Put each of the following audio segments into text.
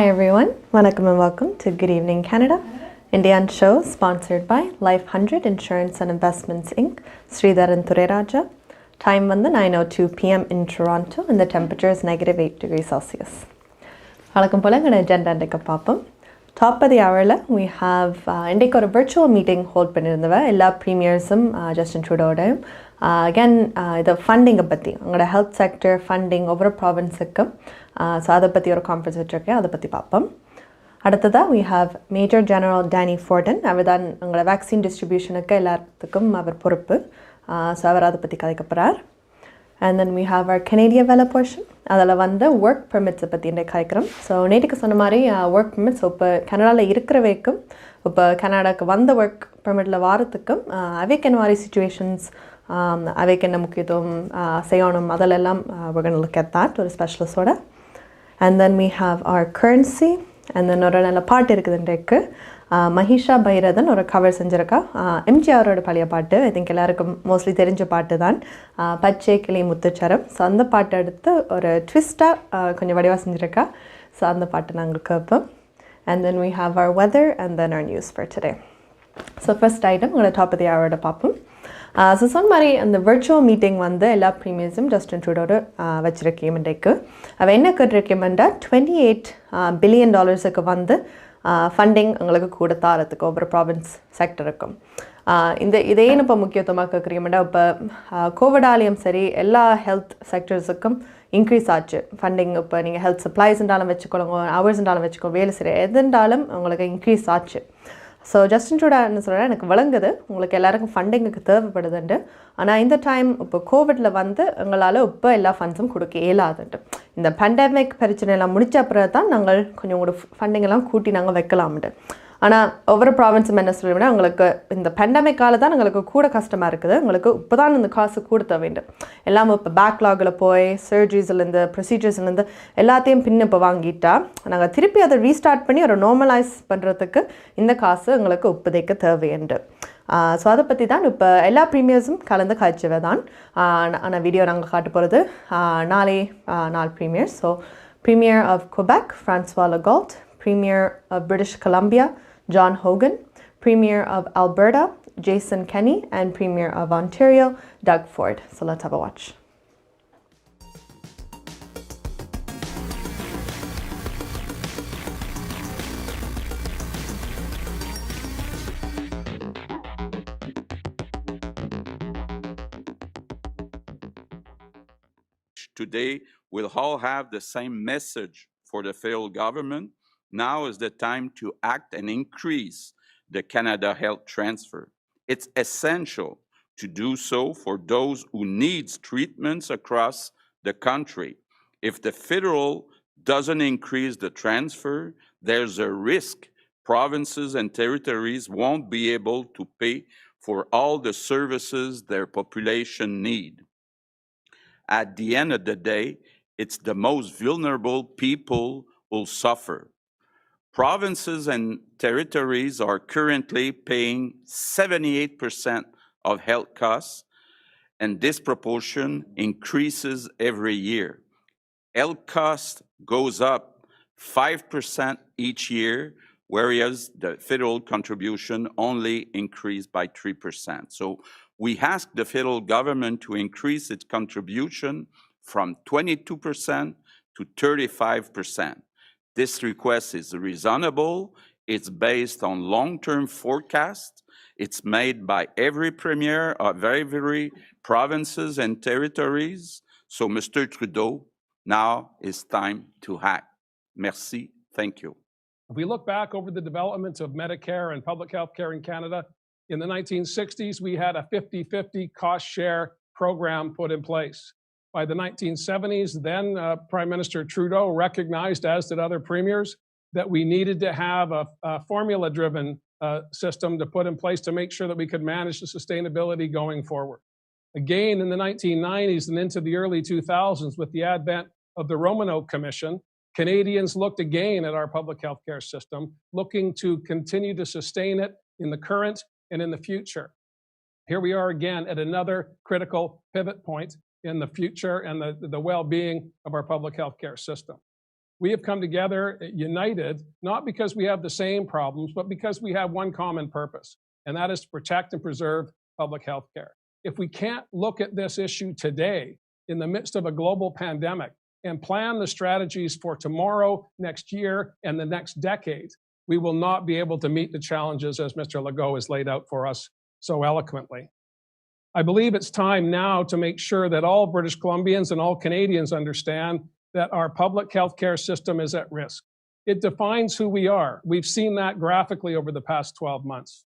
Hi everyone, Vanakkam and welcome to Good Evening Canada, Indian show sponsored by Life 100 Insurance and Investments Inc. Sridharan. Time வந்து 9:02 p.m. in Toronto and the temperature is -8 degrees Celsius. வழக்கம் போல எங்களோட agenda இன்றைக்கு பார்ப்போம். Top of the hourல we have இன்றைக்கு ஒரு virtual meeting hold பண்ணியிருந்தவ எல்லா premiersum Justin Trudeau-டையும் again இது ஃபண்டிங்கை பற்றி உங்களோட ஹெல்த் செக்டர் ஃபண்டிங் ஒவ்வொரு ப்ராவின்ஸுக்கு ஸோ அதை பற்றி ஒரு கான்ஃபரன்ஸ் வச்சுருக்கேன், அதை பற்றி பார்ப்போம். அடுத்ததாக we have Major General Danny Forden. அவர் தான் உங்களோட வேக்சின் டிஸ்ட்ரிபியூஷனுக்கு எல்லாத்துக்கும் அவர் பொறுப்பு. ஸோ அவர் அதை பற்றி கதைக்க போகிறார். And then we have our Canadian Vela portion. அதில் வந்து ஒர்க் பெர்மிட்ஸை பற்றி இன்றைக்கு கதைக்கிறோம். ஸோ நேற்றுக்கு சொன்ன மாதிரி ஒர்க் பெர்மிட்ஸ் இப்போ கனடாவில் இருக்கிற வரைக்கும் இப்போ கனடாவுக்கு வந்த ஒர்க் பெர்மிட்டில் வாரத்துக்கும் அவைக்கு என்ன மாதிரி சுச்சுவேஷன்ஸ் அவைக்கு என்ன முக்கியத்துவம் செய்யணும் அதிலெல்லாம் we're going to look at that ஒரு ஸ்பெஷலிஸ்டோட. And then we have our currency. And then ஒரு நல்ல பாட்டு இருக்குது இன்றைக்கு மகிஷா பைரதன் ஒரு கவர் செஞ்சுருக்கா எம்ஜிஆரோட பழைய பாட்டு. ஐ திங்க் எல்லாருக்கும் மோஸ்ட்லி தெரிஞ்ச பாட்டு தான் பச்சைக்கிளி முத்துச்சரம். ஸோ அந்த பாட்டை எடுத்து ஒரு ட்விஸ்ட்டாக கொஞ்சம் வடிவாக செஞ்சுருக்கா. ஸோ அந்த பாட்டு நாங்கள் கேட்போம். And then we have our weather and then our news for today. So first item உங்களோட டாப் ஆஃப் தி ஹவரோட பார்ப்போம். ஸோ சொன்ன மாதிரி அந்த விர்ச்சுவல் மீட்டிங் வந்து எல்லா ப்ரீமியர்ஸும் ஜஸ்டின் ட்ரூடோட வச்சுருக்கேன் இன்றைக்கு. அவள் என்ன கேட்டிருக்கேன்டா $28 billion வந்து ஃபண்டிங் உங்களுக்கு கூட தாரத்துக்கு ஒவ்வொரு ப்ராவின்ஸ் செக்டருக்கும். இதேன்னு இப்போ முக்கியத்துவமாக கேட்குறீங்கடா இப்போ கோவிடாலையும் சரி எல்லா ஹெல்த் செக்டர்ஸுக்கும் இன்க்ரீஸ் ஆச்சு ஃபண்டிங். இப்போ நீங்கள் ஹெல்த் சப்ளைஸ்ன்றாலும் வச்சுக்கோங்க, ஹவர்ஸ்ன்றாலும் வச்சுக்கோ, வேலை சரி எதுன்றாலும் உங்களுக்கு இன்க்ரீஸ் ஆச்சு. ஸோ ஜஸ்டின் ட்ரூடோ என்ன சொல்கிறேன், எனக்கு விளங்குது உங்களுக்கு எல்லாருக்கும் ஃபண்டிங்குக்கு தேவைப்படுதுண்டு. ஆனால் இந்த டைம் இப்போ கோவிடில் வந்து எங்களால் இப்போ எல்லா ஃபண்ட்ஸும் கொடுக்க இயலாதுன்ட்டு. இந்த பேண்டமிக் பிரச்சனையெல்லாம் முடிச்ச அப்புறம் தான் நாங்கள் கொஞ்சம் உங்களோட ஃபண்டிங்கெல்லாம் கூட்டி நாங்கள் வைக்கலாம்ட்டு. ஆனால் ஒவ்வொரு ப்ராவின்ஸும் என்ன சொல்லுவேன்னா உங்களுக்கு இந்த பேண்டமிக்கால தான் எங்களுக்கு கூட கஷ்டமாக இருக்குது, உங்களுக்கு இப்போ தான் இந்த காசு கொடுத்த வேண்டும். எல்லாமே இப்போ பேக்லாகில் போய் சர்ஜரிஸ்லேருந்து ப்ரொசீஜர்ஸ்லேருந்து எல்லாத்தையும் இப்போ வாங்கிட்டா நாங்கள் திருப்பி அதை ரீஸ்டார்ட் பண்ணி ஒரு நார்மலைஸ் பண்ணுறதுக்கு இந்த காசு எங்களுக்கு இப்போதைக்கு தேவையுண்டு. ஸோ அதை பற்றி தான் இப்போ எல்லா ப்ரீமியர்ஸும் கலந்து காய்ச்சவை தான். ஆனால் வீடியோ நாங்கள் காட்ட போகிறது நாலு premiers. So premier of Quebec François Legault, Premier of British Columbia, John Hogan, Premier of Alberta, Jason Kenney, and Premier of Ontario, Doug Ford. So let's have a watch. Today, we'll all have the same message for the federal government. Now is the time to act and increase the Canada Health Transfer. It's essential to do so for those who need treatments across the country. If the federal doesn't increase the transfer, there's a risk provinces and territories won't be able to pay for all the services their population need. At the end of the day, it's the most vulnerable people who'll suffer. Provinces and territories are currently paying 78% of health costs, and this proportion increases every year. Health cost goes up 5% each year, whereas the federal contribution only increased by 3%. So we ask the federal government to increase its contribution from 22% to 35%. This request is reasonable. It's based on long-term forecasts. It's made by every premier of every provinces and territories. So, Mr. Trudeau, now is time to act. Merci. Thank you. If we look back over the developments of Medicare and public health care in Canada, in the 1960s, we had a 50-50 cost share program put in place. By the 1970s, then Prime Minister Trudeau recognized, as did other premiers, that we needed to have a formula-driven system to put in place to make sure that we could manage the sustainability going forward. Again, in the 1990s and into the early 2000s, with the advent of the Romanow Commission, Canadians looked again at our public health care system, looking to continue to sustain it in the current and in the future. Here we are again at another critical pivot point in the future and the well-being of our public health care system. We have come together united, not because we have the same problems, but because we have one common purpose, and that is to protect and preserve public health care. If we can't look at this issue today in the midst of a global pandemic and plan the strategies for tomorrow, next year, and the next decade, we will not be able to meet the challenges as Mr. Legault has laid out for us so eloquently. I believe it's time now to make sure that all British Columbians and all Canadians understand that our public health care system is at risk. It defines who we are. We've seen that graphically over the past 12 months.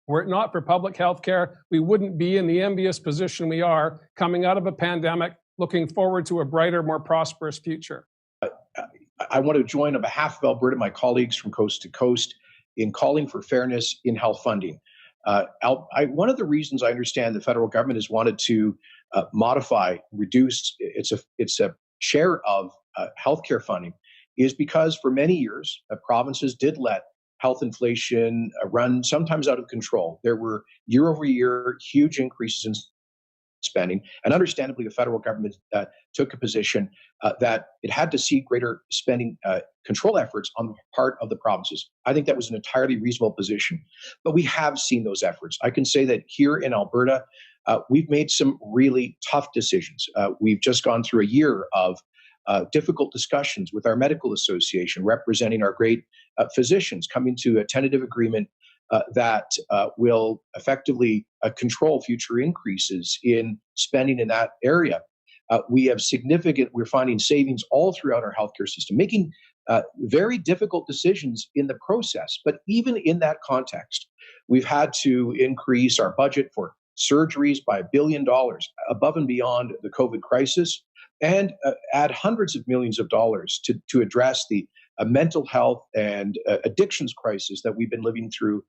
Were it not for public health care, we wouldn't be in the envious position we are coming out of a pandemic, looking forward to a brighter, more prosperous future. I want to join on behalf of Alberta, my colleagues from coast to coast, in calling for fairness in health funding. One of the reasons I understand the federal government has wanted to modify, reduce its a share of healthcare funding is because for many years, provinces did let health inflation run sometimes out of control. There were year over year huge increases in spending, and understandably, the federal government took a position that it had to see greater spending control efforts on the part of the provinces. I think that was an entirely reasonable position, but we have seen those efforts. I can say that here in Alberta, we've made some really tough decisions. We've just gone through a year of difficult discussions with our medical association, representing our great physicians, coming to a tentative agreement that will effectively control future increases in spending in that area. We're finding savings all throughout our healthcare system, making very difficult decisions in the process. But even in that context, we've had to increase our budget for surgeries by $1 billion above and beyond the COVID crisis, and add hundreds of millions of dollars to address the mental health and addictions crisis that we've been living through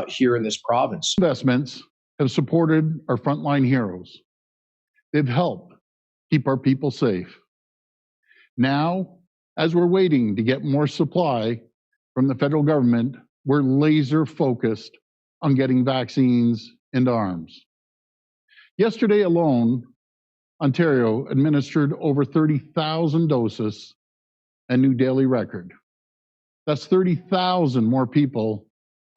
here in this province. Investments have supported our frontline heroes. They've helped keep our people safe. Now, as we're waiting to get more supply from the federal government, we're laser focused on getting vaccines into arms. Yesterday alone, Ontario administered over 30,000 doses, a new daily record. That's 30,000 more people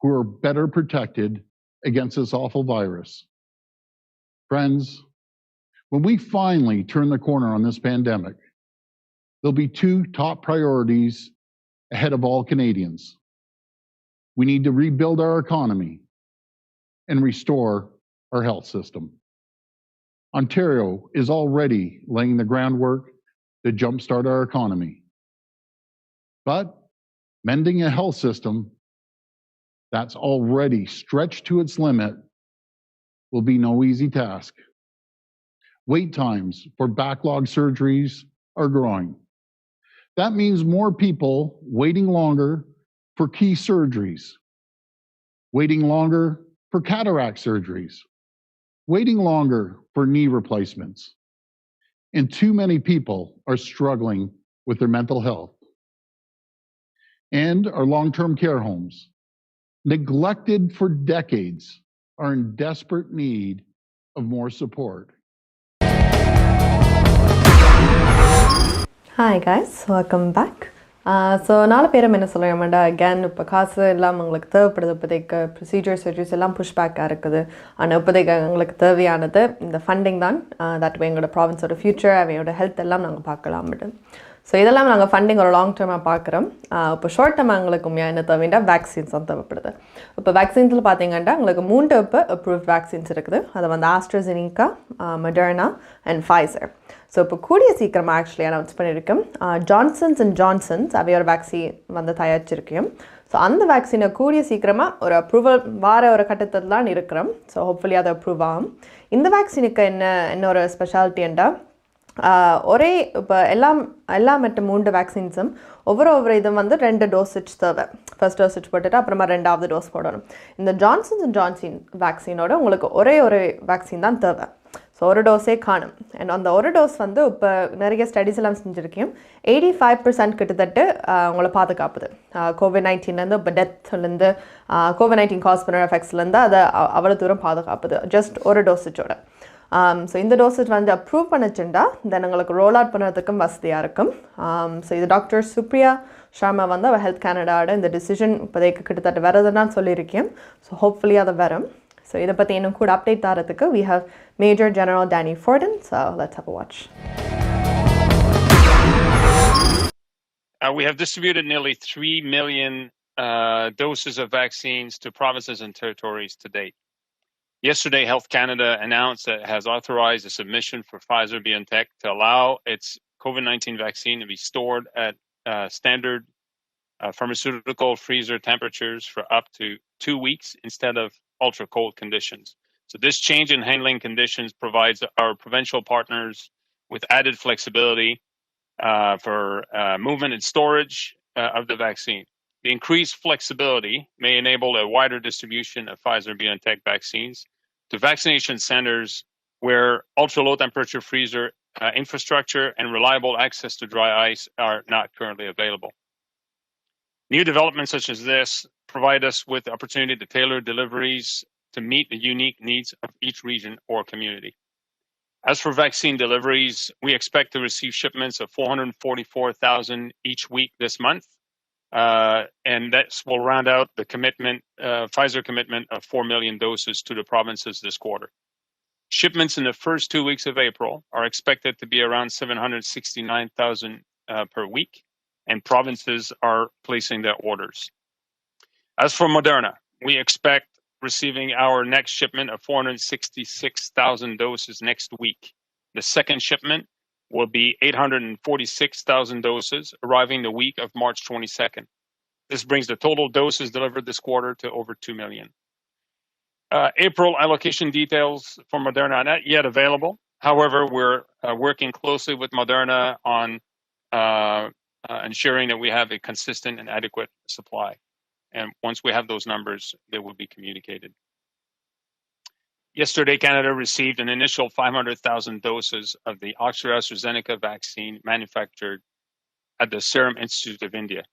who are better protected against this awful virus. Friends, when we finally turn the corner on this pandemic, there'll be two top priorities ahead of all Canadians. We need to rebuild our economy and restore our health system. Ontario is already laying the groundwork to jumpstart our economy. But mending a health system that's already stretched to its limit will be no easy task. Wait times for backlog surgeries are growing. That means more people waiting longer for key surgeries, waiting longer for cataract surgeries, waiting longer for knee replacements. And too many people are struggling with their mental health. And our long-term care homes, neglected for decades, are in desperate need of more support. Hi guys, welcome back. So நாலு பேரும் என்ன சொல்லுவாங்கடா again இப்போ காசு எல்லாம் உங்களுக்கு தேவைப்படுது இப்போதைக்கு procedure surgeries எல்லாம் புஷ்பேக்காக இருக்குது ஆனால் இப்போதைக்கு எங்களுக்கு தேவையானது இந்த ஃபண்டிங் தான் தட் எங்களோட ப்ராவின்ஸோட ஃபியூச்சர் அவையோட ஹெல்த் எல்லாம் நாங்கள் பார்க்கலாம் பட் ஸோ இதெல்லாம் நாங்கள் ஃபண்டிங் ஒரு லாங் டேர்மாக பார்க்குறோம் இப்போ ஷார்ட் டேர்ம் எங்களுக்கு உண்மையாக என்ன தேவைன்னா வேக்சின்ஸ் தான் தேவைப்படுது இப்போ வேக்சின்ஸில் பார்த்தீங்கன்னா எங்களுக்கு 3 இப்போ அப்ரூவ்ட் வேக்சின்ஸ் இருக்குது அது வந்து AstraZeneca Moderna and Pfizer so இப்போ கூடிய சீக்கிரமாக ஆக்சுவலி அனௌன்ஸ் பண்ணியிருக்கோம் ஜான்சன்ஸ் அண்ட் ஜான்சன்ஸ் அவையோட வேக்சின் வந்து தயாரிச்சிருக்கோம் ஸோ அந்த வேக்சினை கூடிய சீக்கிரமாக ஒரு அப்ரூவல் வார ஒரு கட்டத்தில் தான் இருக்கிறோம் ஸோ ஹோப்ஃபுல்லி அது அப்ரூவ் ஆகும் இந்த வேக்சினுக்கு என்ன ஒரு ஸ்பெஷாலிட்டின்னா ஒரே இப்போ எல்லாம் மற்றும் 3 வேக்சின்ஸும் ஒவ்வொரு இதுவும் வந்து 2 டோசேஜ் தேவை ஃபர்ஸ்ட் டோசேஜ் போட்டுட்டு அப்புறமா 2வது டோஸ் போடணும் இந்த ஜான்சன்ஸ் அண்ட் ஜான்சன் வேக்சினோட உங்களுக்கு ஒரே வேக்சின் தான் தேவை ஸோ ஒரு டோஸே காணும் அண்ட் அந்த ஒரு டோஸ் வந்து இப்போ நிறைய ஸ்டடீஸ் எல்லாம் செஞ்சுருக்கேன் 85% கிட்டத்தட்ட உங்களை பாதுகாப்புது COVID-19 இப்போ டெத்லேருந்து COVID-19 காஸ் பண்ணுற எஃபெக்ட்ஸ்லேருந்து அதை அவ்வளோ தூரம் பாதுகாப்புது ஜஸ்ட் ஒரு டோசேஜோட ஸோ இந்த டோசேஜ் வந்து அப்ரூவ் பண்ணிச்சுண்டா தென் உங்களுக்கு ரோல் அவுட் பண்ணுறதுக்கும் வசதியாக இருக்கும். ஸோ இது டாக்டர் சுப்ரியா ஷர்மா வந்து அவள் ஹெல்த் கனடாவோட இந்த டிசிஷன் இப்போதைக்கு கிட்டத்தட்ட வரதுன்னு சொல்லியிருக்கேன். ஸோ ஹோப்ஃபுல்லி அதை வரும். ஸோ இதை பற்றி இன்னும் கூட அப்டேட் தரத்துக்கு we have Major General Danny Forden. So let's have a watch. We have distributed nearly 3 million doses of vaccines to provinces and territories to date. Yesterday, Health Canada announced that it has authorized a submission for Pfizer-BioNTech to allow its COVID-19 vaccine to be stored at standard pharmaceutical freezer temperatures for up to 2 weeks instead of ultra-cold conditions. So this change in handling conditions provides our provincial partners with added flexibility for movement and storage of the vaccine. The increased flexibility may enable a wider distribution of Pfizer-BioNTech vaccines to vaccination centers where ultra-low temperature freezer infrastructure and reliable access to dry ice are not currently available. New developments such as this provide us with the opportunity to tailor deliveries to meet the unique needs of each region or community. As for vaccine deliveries, we expect to receive shipments of 444,000 each week this month. And that will round out the commitment, Pfizer commitment of 4 million doses to the provinces this quarter. Shipments in the first 2 weeks of April are expected to be around 769,000 per week, and provinces are placing their orders. As for Moderna, we expect receiving our next shipment of 466,000 doses next week. The second shipment will be 846,000 doses, arriving the week of March 22nd. This brings the total doses delivered this quarter to over 2 million. April allocation details for Moderna are not yet available. However, we're working closely with Moderna on ensuring that we have a consistent and adequate supply. And once we have those numbers, they will be communicated. Yesterday, Canada received an initial 500,000 doses of the AstraZeneca vaccine manufactured at the Serum Institute of India.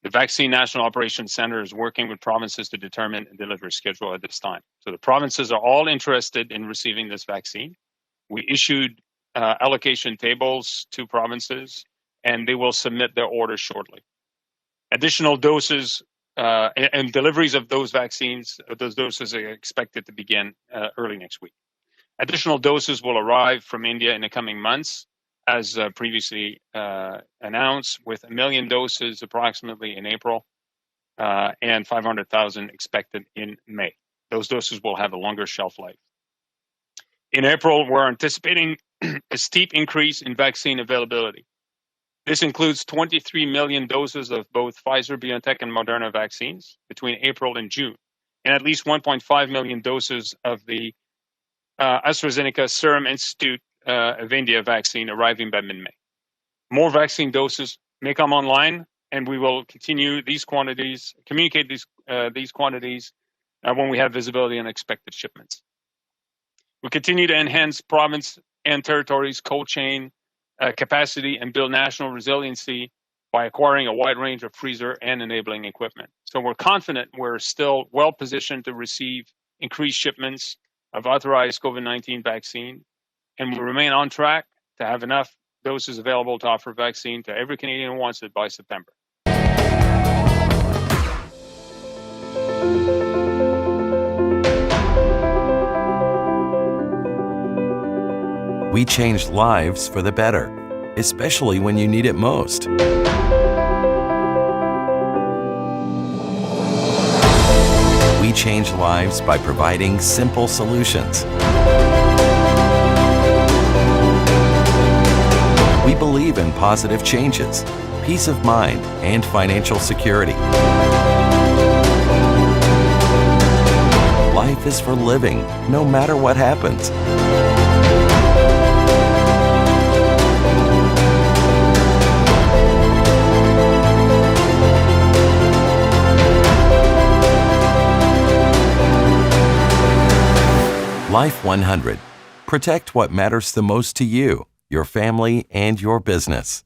The Vaccine National Operations Center is working with provinces to determine a delivery schedule at this time. So the provinces are all interested in receiving this vaccine. We issued allocation tables to provinces, and they will submit their orders shortly. Additional doses and deliveries of those vaccines, those doses are expected to begin early next week. Additional doses will arrive from India in the coming months, as previously announced, with 1 million doses approximately in April and 500,000 expected in May. Those doses will have a longer shelf life. In April, we're anticipating a steep increase in vaccine availability. This includes 23 million doses of both Pfizer-BioNTech and Moderna vaccines between April and June, and at least 1.5 million doses of the AstraZeneca Serum Institute of India vaccine arriving by mid-May. More vaccine doses may come online, and we will continue these quantities, communicate these quantities when we have visibility on expected shipments. We continue to enhance province and territories' cold chain capacity and build national resiliency by acquiring a wide range of freezer and enabling equipment. So we're confident we're still well positioned to receive increased shipments of authorized COVID-19 vaccine, and we remain on track to have enough doses available to offer vaccine to every Canadian who wants it by September. We change lives for the better, especially when you need it most. We change lives by providing simple solutions. We believe in positive changes, peace of mind, and financial security. Life is for living, no matter what happens. Life 100. Protect what matters the most to you, your family, and your business.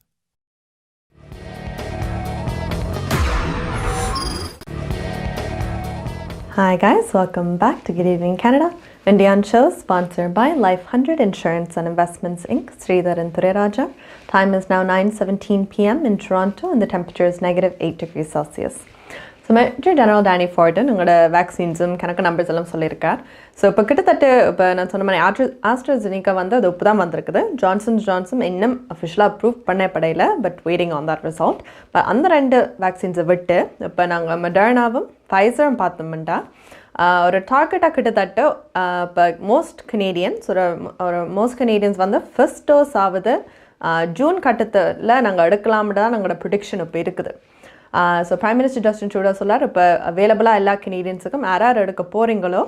Hi guys, welcome back to Good Evening Canada. Indian show sponsored by Life 100 Insurance and Investments Inc. Sridharan. Time is now 9:17 p.m. in Toronto and the temperature is -8°C. So Major General Danny Forden உங்களோட வேக்சின்ஸும் கணக்கு numbers எல்லாம் சொல்லியிருக்கார். So இப்போ கிட்டத்தட்ட இப்போ நான் சொன்ன மாதிரி ஆஸ்ட்ராஜெனிகா வந்து அது இப்போ தான் வந்திருக்குது. ஜான்சன் இன்னும் அஃபிஷியலாக அப்ரூவ் பண்ணப்படையில but waiting on that result. இப்போ அந்த 2 வேக்சின்ஸை விட்டு இப்போ நாங்கள் மெடர்னாவும் ஃபைசரும் பார்த்தோம்னா ஒரு டார்கெட்டாக கிட்டத்தட்ட இப்போ மோஸ்ட் கனேடியன்ஸ் வந்து ஃபர்ஸ்ட் டோஸ் ஆகுது ஜூன் கட்டத்தில் நாங்கள் எடுக்கலாம்னு தான் நாங்களோட ப்ரிடிக்ஷன் இப்போ இருக்குது. So prime minister Justin Trudeau சொல்லார் இப்போ அவைலபிளாக எல்லா கனேடியன்ஸுக்கும் யார் எடுக்க போகிறீங்களோ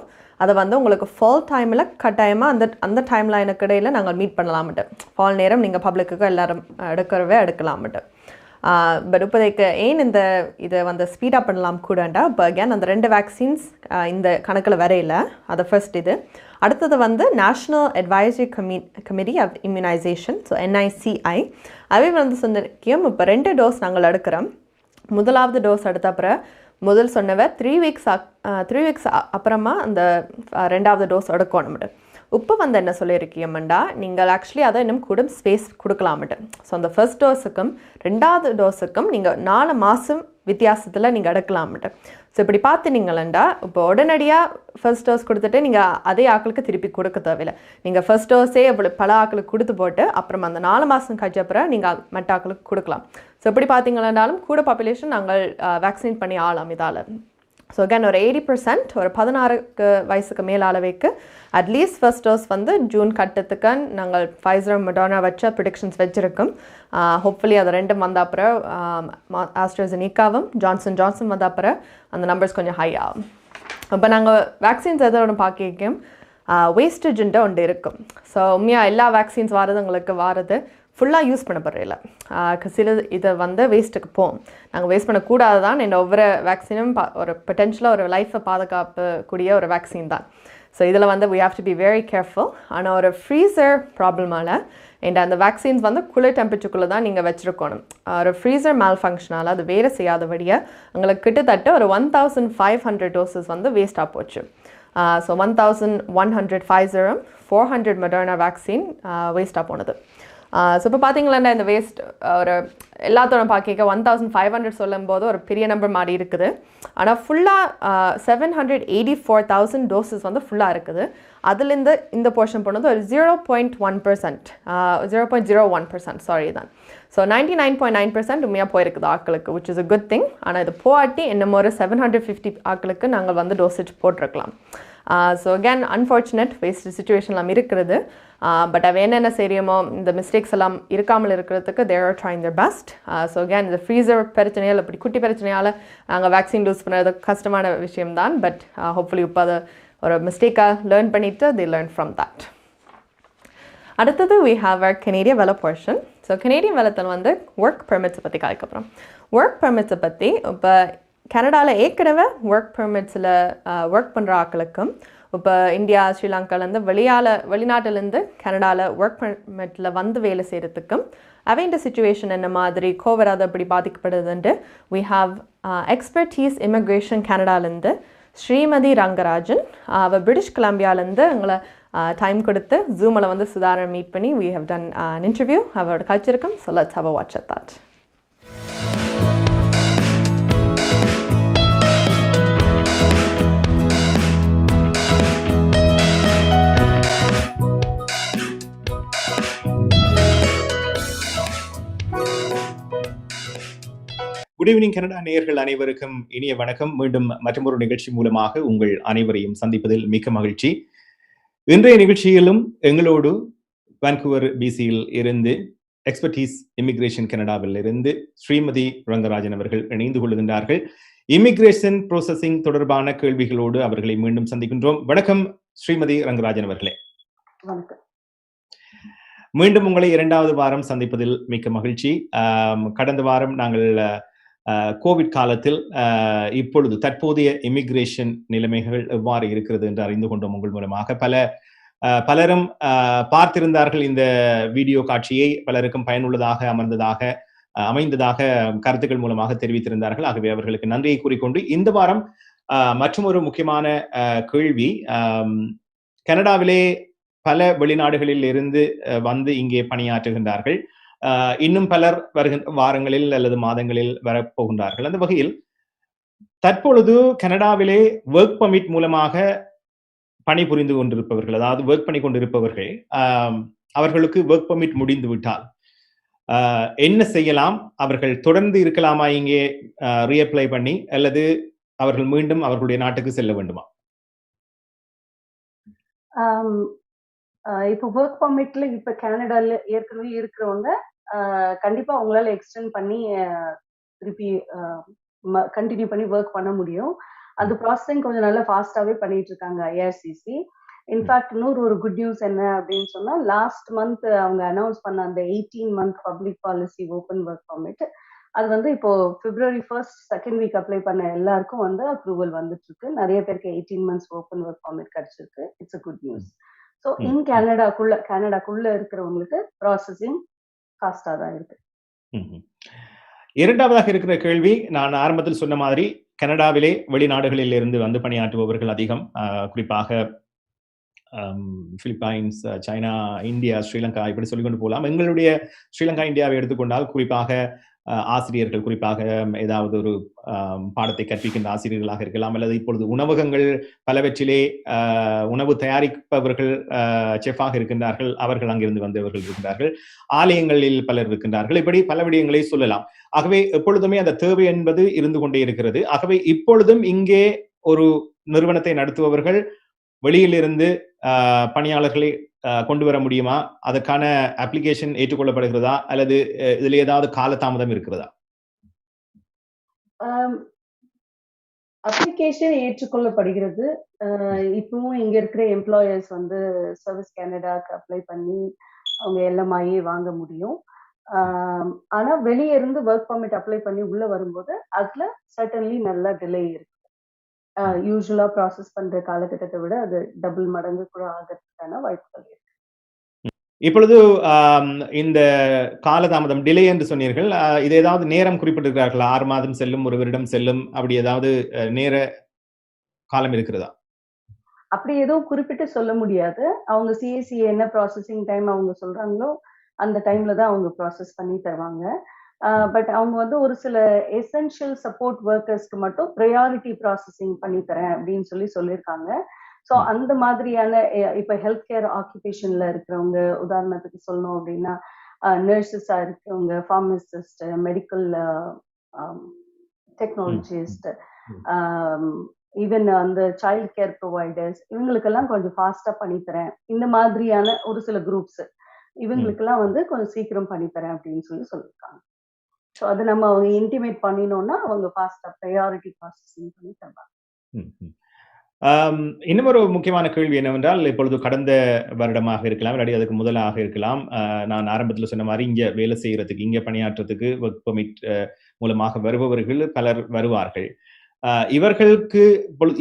அதை வந்து உங்களுக்கு ஃபால் டைமில் கட்டாயமாக அந்த டைம் லைனுக்கு இடையில் நாங்கள் மீட் பண்ணலாம்ட்டு. ஃபால் நேரம் நீங்கள் பப்ளிக்கு எல்லோரும் எடுக்கலாம்ட்டு. பட் இப்போதைக்கு ஏன் இதை வந்து ஸ்பீடாக பண்ணலாம் கூடண்டா இப்போ அகேன் அந்த 2 வேக்சின்ஸ் இந்த கணக்கில் வரையில அது ஃபர்ஸ்ட் இது. அடுத்தது வந்து national advisory committee of immunisation, so NICI அவை வந்து சொன்னிருக்கோம் இப்போ 2 டோஸ் நாங்கள் எடுக்கிறோம். முதலாவது டோஸ் எடுத்த அப்புறம் முதல் சொன்னவர் 3 வீக்ஸ் அப்புறமா அந்த 2வது டோஸ் எடுக்கணும்ட்டு. இப்போ வந்து என்ன சொல்லியிருக்கீங்கம்டா நீங்கள் ஆக்சுவலி அதை இன்னும் கூட ஸ்பேஸ் கொடுக்கலாம்ட்டு. ஸோ அந்த ஃபர்ஸ்ட் டோஸுக்கும் 2வது டோஸுக்கும் நீங்கள் 4 மாதம் வித்தியாசத்தில் நீங்கள் எடுக்கலாம்ட்டு. ஸோ இப்படி பார்த்துனீங்களா இப்போ உடனடியாக ஃபர்ஸ்ட் டோஸ் கொடுத்துட்டு நீங்கள் அதே ஆக்களுக்கு திருப்பி கொடுக்க தேவையில்லை. நீங்கள் ஃபர்ஸ்ட் டோஸே பல ஆக்களுக்கு கொடுத்து போட்டு அப்புறம் அந்த 4 மாதம் கழிச்ச அப்புறம் நீங்கள் மற்ற ஆக்களுக்கு கொடுக்கலாம். ஸோ இப்படி பார்த்தீங்கன்னாலும் கூட பாப்புலேஷன் நாங்கள் வேக்சினேட் பண்ணி ஆகலாம் இதால். ஸோ அகேன் ஒரு 80% ஒரு 16 வயசுக்கு மேல் அளவுக்கு அட்லீஸ்ட் ஃபர்ஸ்ட் டோஸ் வந்து ஜூன் கட்டத்துக்கு நாங்கள் ஃபைசர் மொடர்னா வச்ச ப்ரிடிக்ஷன்ஸ் வச்சுருக்கோம். ஹோப்ஃபுல்லி அது 2 வந்த அப்புறம் ஆஸ்ட்ராஜெனிகாவும் ஜான்சன் வந்த அப்புறம் அந்த நம்பர்ஸ் கொஞ்சம் ஹை ஆகும். இப்போ நாங்கள் வேக்சின்ஸ் எதோட பார்க்க வேஸ்டேஜ்ன்ட்டு ஒன்று இருக்கும். ஸோ உண்மையாக எல்லா வேக்சின்ஸ் வாரது ஃபுல்லாக யூஸ் பண்ணப்படுறதில்ல. சில இதை வந்து வேஸ்ட்டுக்கு போகும். நாங்கள் வேஸ்ட் பண்ணக்கூடாது தான். ஒவ்வொரு வேக்சினும் ஒரு பொட்டென்ஷியலாக ஒரு லைஃப்பை பாதுகாக்கக்கூடிய ஒரு வேக்சின் தான். ஸோ இதில் வந்து we have to be very careful. ஆனால் ஒரு ஃப்ரீசர் ப்ராப்ளமால் அந்த வேக்சின்ஸ் வந்து குளிர் டெம்பரேச்சருக்குள்ளே தான் நீங்கள் வச்சுருக்கணும். ஒரு ஃப்ரீசர் மேல் ஃபங்க்ஷனால் அது வேறு செய்யாதபடியாக எங்களுக்கு கிட்டத்தட்ட ஒரு 1500 டோசஸ் வந்து வேஸ்ட்டாக போச்சு. ஸோ 1100 ஃபைசரும் 400 மொடர்னா வேக்சின் வேஸ்ட்டாக போனது. ஸோ இப்போ பார்த்தீங்களா இந்த வேஸ்ட் ஒரு எல்லாத்தோட பார்க்க 1500 சொல்லும் போது ஒரு பெரிய நம்பர் மாதிரி இருக்குது. ஆனால் ஃபுல்லாக 784,000 டோசஸ் வந்து ஃபுல்லாக இருக்குது. அதுலேருந்து இந்த போர்ஷன் போனது ஒரு 0.01% சாரி தான். ஸோ 99.9% உண்மையாக போயிருக்குது ஆக்களுக்கு, which is a good thing. ஆனால் இது போட்டி இன்னும் ஒரு 750 ஆக்களுக்கு நாங்கள் வந்து டோசேஜ் போட்டிருக்கலாம். ஸோ அகேன் அன்ஃபார்ச்சுனேட் வேஸ்ட் சிச்சுவேஷன்லாம் இருக்கிறது. பட் அவ என்னென்ன செய்யுமோ இந்த மிஸ்டேக்ஸ் எல்லாம் இருக்காமல் இருக்கிறதுக்கு they are trying their best. So again இந்த ஃப்ரீசர் பிரச்சனையால் இப்படி குட்டி பிரச்சனையால் நாங்கள் வேக்சின் யூஸ் பண்ணுறது கஷ்டமான விஷயம்தான். பட் ஹோப்ஃபுல்லி இப்போ அதை ஒரு மிஸ்டேக்காக லேர்ன் பண்ணிவிட்டு they learn from that. அடுத்தது we have our Canadian Vela portion. So Canadian வெலத்தில் வந்து ஒர்க் பெர்மிட்ஸை பற்றி காய்க்கப்புறம் ஒர்க் பெர்மிட்ஸை பற்றி இப்போ கனடாவில் ஏற்கனவே ஒர்க் பெர்மிட்ஸில் ஒர்க் பண்ணுற ஆக்களுக்கும் இப்போ இந்தியா ஸ்ரீலங்காலேருந்து வெளிநாட்டிலேருந்து கனடாவில் ஒர்க் பெர்மிட்டில் வந்து வேலை செய்கிறதுக்கும் அவைண்ட சிச்சுவேஷன் என்ன மாதிரி கோவிட் அது அப்படி பாதிக்கப்படுதுன்ட்டு we have எக்ஸ்பர்டீஸ் இமிக்ரேஷன் கனடாலேருந்து ஸ்ரீமதி ரங்கராஜன் அவள் பிரிட்டிஷ் கொலம்பியாலேருந்து எங்களை டைம் கொடுத்து ஜூமில் வந்து சுதாரணை மீட் பண்ணி we have done an interview அவரோட கழிச்சிருக்கோம். So let's have a watch at that. Good evening Canada நேயர்கள் அனைவருக்கும் இனிய வணக்கம். மீண்டும் மற்றொரு நிகழ்ச்சி மூலமாக உங்கள் அனைவரையும் சந்திப்பதில் மிக்க மகிழ்ச்சி. இன்றைய நிகழ்ச்சியிலும் எங்களோடு வான்கூவர் BCயில் இருந்து எக்ஸ்பர்டீஸ் இமிகிரேஷன் கனடாவில் இருந்து ஸ்ரீமதி ரங்கராஜன் அவர்கள் இணைந்து கொள்கின்றார்கள். இமிகிரேஷன் ப்ரோசஸிங் தொடர்பான கேள்விகளோடு அவர்களை மீண்டும் சந்திக்கின்றோம். வணக்கம் ஸ்ரீமதி ரங்கராஜன் அவர்களே. வணக்கம். மீண்டும் உங்களை 2வது வாரம் சந்திப்பதில் மிக்க மகிழ்ச்சி. கடந்த வாரம் நாங்கள் கோவிட் காலத்தில் இப்பொழுது தற்போதைய இமிகிரேஷன் நிலைமைகள் எவ்வாறு இருக்கிறது என்று அறிந்து கொண்டோம். உங்கள் மூலமாக பலரும் பார்த்திருந்தார்கள் இந்த வீடியோ காட்சியை. பலருக்கும் பயனுள்ளதாக அமைந்ததாக கருத்துக்கள் மூலமாக தெரிவித்திருந்தார்கள். ஆகவே அவர்களுக்கு நன்றியை கூறிக்கொண்டு இந்த வாரம் மற்றும் ஒரு முக்கியமான கேள்வி, கனடாவிலே பல வெளிநாடுகளில் இருந்து வந்து இங்கே பணியாற்றுகின்றார்கள். இன்னும் பலர் வருகின்ற வாரங்களில் அல்லது மாதங்களில் வரப்போகின்றார்கள். அந்த வகையில் தற்பொழுது கனடாவிலே ஒர்க் பர்மிட் மூலமாக பணிபுரிந்து கொண்டிருப்பவர்கள், அதாவது ஒர்க் பண்ணி கொண்டிருப்பவர்கள், அவர்களுக்கு ஒர்க் பர்மிட் முடிந்து விட்டால் என்ன செய்யலாம்? அவர்கள் தொடர்ந்து இருக்கலாமா இங்கே ரீஅப்ளை பண்ணி, அல்லது அவர்கள் மீண்டும் அவர்களுடைய நாட்டுக்கு செல்ல வேண்டுமா? இப்போ ஒர்க் பர்மிட்ல இப்ப கனடால ஏற்கனவே இருக்கிறவங்க கண்டிப்பா அவங்களால எக்ஸ்டெண்ட் பண்ணி திருப்பி கண்டினியூ பண்ணி ஒர்க் பண்ண முடியும். அந்த ப்ராசஸிங் கொஞ்சம் நல்லா ஃபாஸ்டாவே பண்ணிட்டு இருக்காங்க ஐஆர்சிசி. இன்ஃபேக்ட் இன்னொரு ஒரு குட் நியூஸ் என்ன அப்படின்னு சொன்னா, லாஸ்ட் மந்த் அவங்க அனௌன்ஸ் பண்ண அந்த 18 month public policy open work permit, அது வந்து இப்போ February 1st second week apply பண்ண எல்லாருக்கும் வந்து அப்ரூவல் வந்துட்டு இருக்கு. நிறைய பேருக்கு 18 months ஓப்பன் ஒர்க் பர்மிட் கிடைச்சிருக்கு. It's a good news. So in கனடாக்குள்ள இருக்கிறவங்களுக்கு ப்ராசஸிங் ஃபாஸ்டா தான் இருக்கு. இரண்டாவதாக இருக்கிற கேள்வி, நான் ஆரம்பத்தில் சொன்ன மாதிரி கனடாவிலே வெளிநாடுகளில் இருந்து வந்து பணியாற்றுபவர்கள் அதிகம். குறிப்பாக பிலிப்பைன்ஸ், சைனா, இந்தியா, ஸ்ரீலங்கா, இப்படி சொல்லிக்கொண்டு போகலாம். எங்களுடைய ஸ்ரீலங்கா, இந்தியாவை எடுத்துக்கொண்டால் குறிப்பாக ஆசிரியர்கள், குறிப்பாக ஏதாவது ஒரு பாடத்தை கற்பிக்கின்ற ஆசிரியர்களாக இருக்கலாம், அல்லது இப்பொழுது உணவகங்கள் பலவற்றிலே உணவு தயாரிப்பவர்கள் செஃபாக இருக்கின்றார்கள், அவர்கள் அங்கிருந்து வந்தவர்கள் இருக்கின்றார்கள், ஆலயங்களில் பலர் இருக்கின்றார்கள், இப்படி பல விடயங்களை சொல்லலாம். ஆகவே எப்பொழுதுமே அந்த தேவை என்பது இருந்து கொண்டே இருக்கிறது. ஆகவே இப்பொழுதும் இங்கே ஒரு நிறுவனத்தை நடத்துபவர்கள் வெளியிலிருந்து பணியாளர்களை கொண்டு வர முடியுமா? அதற்கான அப்ளிகேஷன் ஏற்றுக்கொள்ளப்படுகிறதா, அல்லது இதுல ஏதாவது காலதாமதம் இருக்கிறதா? அப்ளிகேஷன் ஏற்றுக்கொள்ளப்படுகிறது. இப்பவும் இங்க இருக்கிற எம்ப்ளாயர்ஸ் வந்து சர்வீஸ் கனடாக்கு அப்ளை பண்ணி அவங்க எல்எம்ஐஏ வாங்க முடியும். ஆனா வெளியே இருந்து ஒர்க் பர்மிட் அப்ளை பண்ணி உள்ள வரும்போது அதுல சர்டன்லி நல்ல டிலே இருக்கு. யூஸ்வலா ப்ராசஸ் பண்ற காலகட்டத்தை விட அது டபுள் மடங்கு கூட ஆகிறதுக்கான வாய்ப்புகள் இருக்கு. இப்பொழுது இந்த காலதாமதம் டிலே என்று சொன்னீர்கள், இது ஏதாவது நேரம் குறிப்பிட்டிருக்கிறார்களா? 6 மாதம் செல்லும், 1 வருடம் செல்லும், அப்படி ஏதாவது நேர காலம் இருக்கிறதா? அப்படி எதுவும் குறிப்பிட்டு சொல்ல முடியாது. அவங்க சிஎஸ்சி என்ன ப்ராசஸிங் டைம் அவங்க சொல்றாங்களோ அந்த டைம்ல தான் அவங்க ப்ராசஸ் பண்ணி தருவாங்க. பட் அவங்க வந்து ஒரு சில எசென்ஷியல் சப்போர்ட் ஒர்க்கர்ஸ்க்கு மட்டும் ப்ரையாரிட்டி ப்ராசஸிங் பண்ணி தரேன் அப்படின்னு சொல்லியிருக்காங்க. ஸோ அந்த மாதிரியான இப்ப ஹெல்த் கேர் ஆக்குபேஷன்ல இருக்கிறவங்க, உதாரணத்துக்கு சொல்லணும் அப்படின்னா நர்சஸா இருக்கிறவங்க, ஃபார்மசிஸ்ட், மெடிக்கல் டெக்னாலஜிஸ்ட், ஈவன் அந்த சைல்ட் கேர் ப்ரொவைடர்ஸ், இவங்களுக்கெல்லாம் கொஞ்சம் ஃபாஸ்டா பண்ணித்தரேன். இந்த மாதிரியான ஒரு சில குரூப்ஸ் இவங்களுக்கெல்லாம் வந்து கொஞ்சம் சீக்கிரம் பண்ணித்தரேன் அப்படின்னு சொல்லியிருக்காங்க. ஸோ அதை நம்ம அவங்க இன்டிமேட் பண்ணினோம்னா அவங்க ஃபாஸ்டா ப்ரையாரிட்டி ப்ராசஸிங் பண்ணி தருவாங்க. இன்னும் ஒரு முக்கியமான கேள்வி என்னவென்றால், இப்பொழுது கடந்த வருடமாக இருக்கலாம், இல்லாட்டி அதுக்கு முதலாக இருக்கலாம், நான் ஆரம்பத்தில் சொன்ன மாதிரி இங்க வேலை செய்யறதுக்கு, இங்க பணியாற்றுறதுக்கு ஒர்க் பர்மிட் மூலமாக வருபவர்கள் பலர் வருவார்கள். இவர்களுக்கு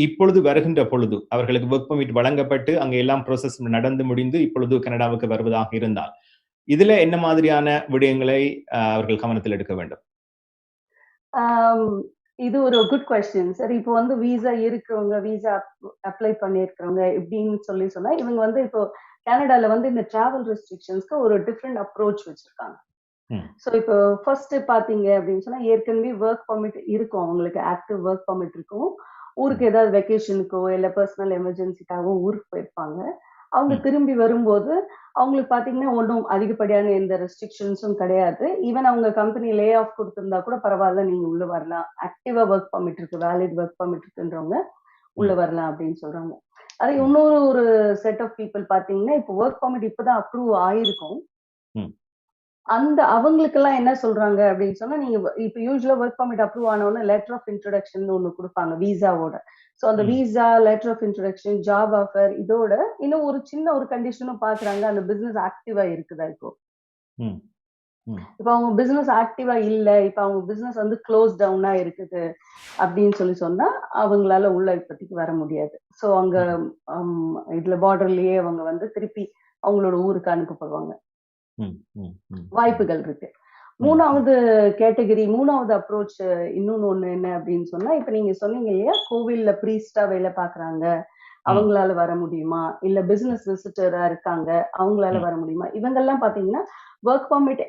இப்பொழுது வருகின்ற பொழுது அவர்களுக்கு ஒர்க் பர்மிட் வழங்கப்பட்டு அங்கே எல்லாம் ப்ரோசஸ் நடந்து முடிந்து இப்பொழுது கனடாவுக்கு வருவதாக இருந்தால் இதுல என்ன மாதிரியான விடயங்களை அவர்கள் கவனத்தில் எடுக்க வேண்டும்? இது ஒரு குட் கொஸ்டின். சரி, இப்போ வந்து வீசா இருக்கிறவங்க, வீசா அப்ளை பண்ணியிருக்கிறவங்க எப்படின்னு சொன்னா, இவங்க வந்து இப்போ கனடால வந்து இந்த டிராவல் ரெஸ்ட்ரிக்ஷன்ஸ்க்கு ஒரு டிஃப்ரெண்ட் அப்ரோச் வச்சிருக்காங்க. ஸோ இப்போ ஃபர்ஸ்ட் பாத்தீங்க அப்படின்னு சொன்னா, ஏற்கனவே ஒர்க் பர்மிட் இருக்கும், அவங்களுக்கு ஆக்டிவ் ஒர்க் பர்மிட் இருக்கும். ஊருக்கு ஏதாவது வெக்கேஷனுக்கோ இல்ல பர்சனல் எமர்ஜென்சிக்காகவோ ஊருக்கு போயிருப்பாங்க. அவங்க திரும்பி வரும்போது அவங்களுக்கு பாத்தீங்கன்னா ஒன்றும் அதிகப்படியான எந்த ரெஸ்ட்ரிக்ஷன்ஸும் கிடையாது. ஈவன் அவங்க கம்பெனி லே ஆஃப் கொடுத்திருந்தா கூட பரவாயில்ல, நீங்க உள்ள வரலாம், ஆக்டிவா ஒர்க் பர்மிட் இருக்கு, வேலிட் ஒர்க் பர்மிட் இருக்குன்றவங்க உள்ள வரலாம் அப்படின்னு சொல்றாங்க. அது இன்னொரு ஒரு செட் ஆஃப் பீப்புள் பாத்தீங்கன்னா, இப்போ ஒர்க் பர்மிட் இப்பதான் அப்ரூவ் ஆயிருக்கும். அந்த அவங்களுக்கெல்லாம் என்ன சொல்றாங்க அப்படின்னு சொன்னா, நீங்க இப்ப யூஸ்வலா ஒர்க் பர்மிட் அப்ரூவ் ஆனவொன்னு லெட்டர் ஆஃப் இன்ட்ரோடக்ஷன் ஒண்ணு கொடுப்பாங்க வீசாவோட. ஸோ அந்த visa, letter of introduction, job offer, இதோட இன்னும் ஒரு சின்ன ஒரு கண்டிஷனும் பாக்குறாங்க, அந்த பிசினஸ் ஆக்டிவா இருக்குதா இப்போ. இப்ப அவங்க பிசினஸ் ஆக்டிவா இல்ல, இப்ப அவங்க பிசினஸ் வந்து க்ளோஸ் டவுனா இருக்குது அப்படின்னு சொன்னா அவங்களால உள்ள இப்போதைக்கு வர முடியாது. ஸோ அங்க இதுல பார்டர்லயே அவங்க வந்து திருப்பி அவங்களோட ஊருக்கு அனுப்பப்படுவாங்க. வாய்ப்புகள் இருக்கு. மூணாவது கேட்டகரி, மூணாவது அப்ரோச் இன்னொன்னு ஒண்ணு என்ன அப்படின்னு சொன்னா, இப்ப நீங்க சொன்னீங்க இல்லையா, கோவில்ல ப்ரீஸ்டா வேலை பாக்குறாங்க, அவங்களால வர முடியுமா, இல்ல பிசினஸ் விசிட்டரா இருக்காங்க, அவங்களால வர முடியுமா? இவங்கெல்லாம் பாத்தீங்கன்னா ஒர்க் பர்மிட்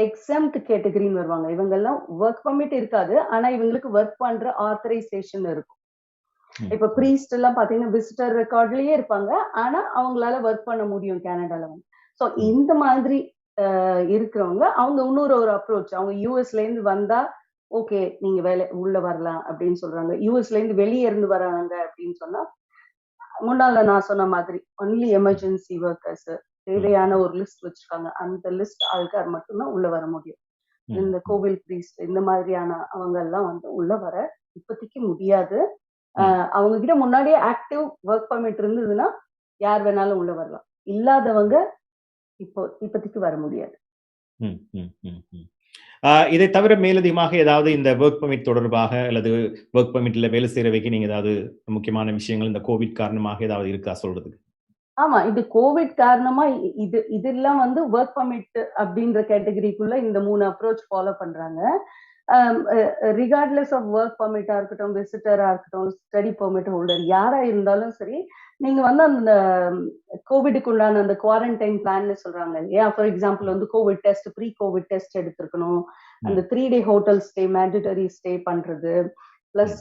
எக்ஸம்ட் கேட்டகரின்னு வருவாங்க. இவங்கெல்லாம் ஒர்க் பர்மிட் இருக்காது, ஆனா இவங்களுக்கு ஒர்க் பண்ற ஆத்தரைசேஷன் இருக்கும். இப்ப ப்ரீஸ்ட் எல்லாம் பாத்தீங்கன்னா விசிட்டர் ரெக்கார்ட்லயே இருப்பாங்க, ஆனா அவங்களால ஒர்க் பண்ண முடியும் கனடால வந்து. சோ இந்த மாதிரி இருக்கிறவங்க அவங்க இன்னொரு ஒரு அப்ரோச், அவங்க யூஎஸ்ல இருந்து வந்தா ஓகே நீங்க வேலை உள்ள வரலாம் அப்படின்னு சொல்றாங்க. யூஎஸ்ல இருந்து வெளியே இருந்து வராங்க அப்படின்னு சொன்னா, முன்னால நான் சொன்ன மாதிரி ஒன்லி எமர்ஜென்சி ஒர்க்கர்ஸ் தேவையான ஒரு லிஸ்ட் வச்சிருக்காங்க. அந்த லிஸ்ட் ஆள்கார் மட்டும்தான் உள்ள வர முடியும். இந்த கோவில் பிரீஸ்ட் இந்த மாதிரியான அவங்க எல்லாம் வந்து உள்ள வர இப்போதைக்கு முடியாது. அவங்க கிட்ட முன்னாடியே ஆக்டிவ் ஒர்க் பர்மிட் இருந்ததுன்னா யார் வேணாலும் உள்ள வரலாம். இல்லாதவங்க இப்போதைக்கு வர முடியாது. இதை தவிர மேலதிகமாக ஏதாவது இந்த ஒர்க் பர்மிட் தொடர்பாக அல்லது ஒர்க் பர்மிட்ல வேலை செய்யறவைக்கு நீங்க ஏதாவது முக்கியமான விஷயங்கள் இந்த கோவிட் காரணமாக ஏதாவது இருக்கா சொல்றதுக்கு? ஆமா, இது கோவிட் காரணமா இதெல்லாம் வந்து ஒர்க் பர்மிட் அப்படின்ற கேட்டகரிக்குள்ள இந்த 3 அப்ரோச் ஃபாலோ பண்றாங்க. ரிகார்ட்லெஸ் ஆஃப் ஒர்க் பர்மிட்டா இருக்கட்டும், விசிட்டரா இருக்கட்டும், ஸ்டடி பர்மிட் ஹோல்டர் யாரா இருந்தாலும் சரி, நீங்க வந்து அந்த கோவிடுக்கு உண்டான அந்த குவாரண்டைன் பிளான்னு சொல்றாங்க இல்லையா, ஃபார் எக்ஸாம்பிள் வந்து covid test, pre covid test எடுத்திருக்கணும், அந்த 3 day hotel stay mandatory stay பண்றது, பிளஸ்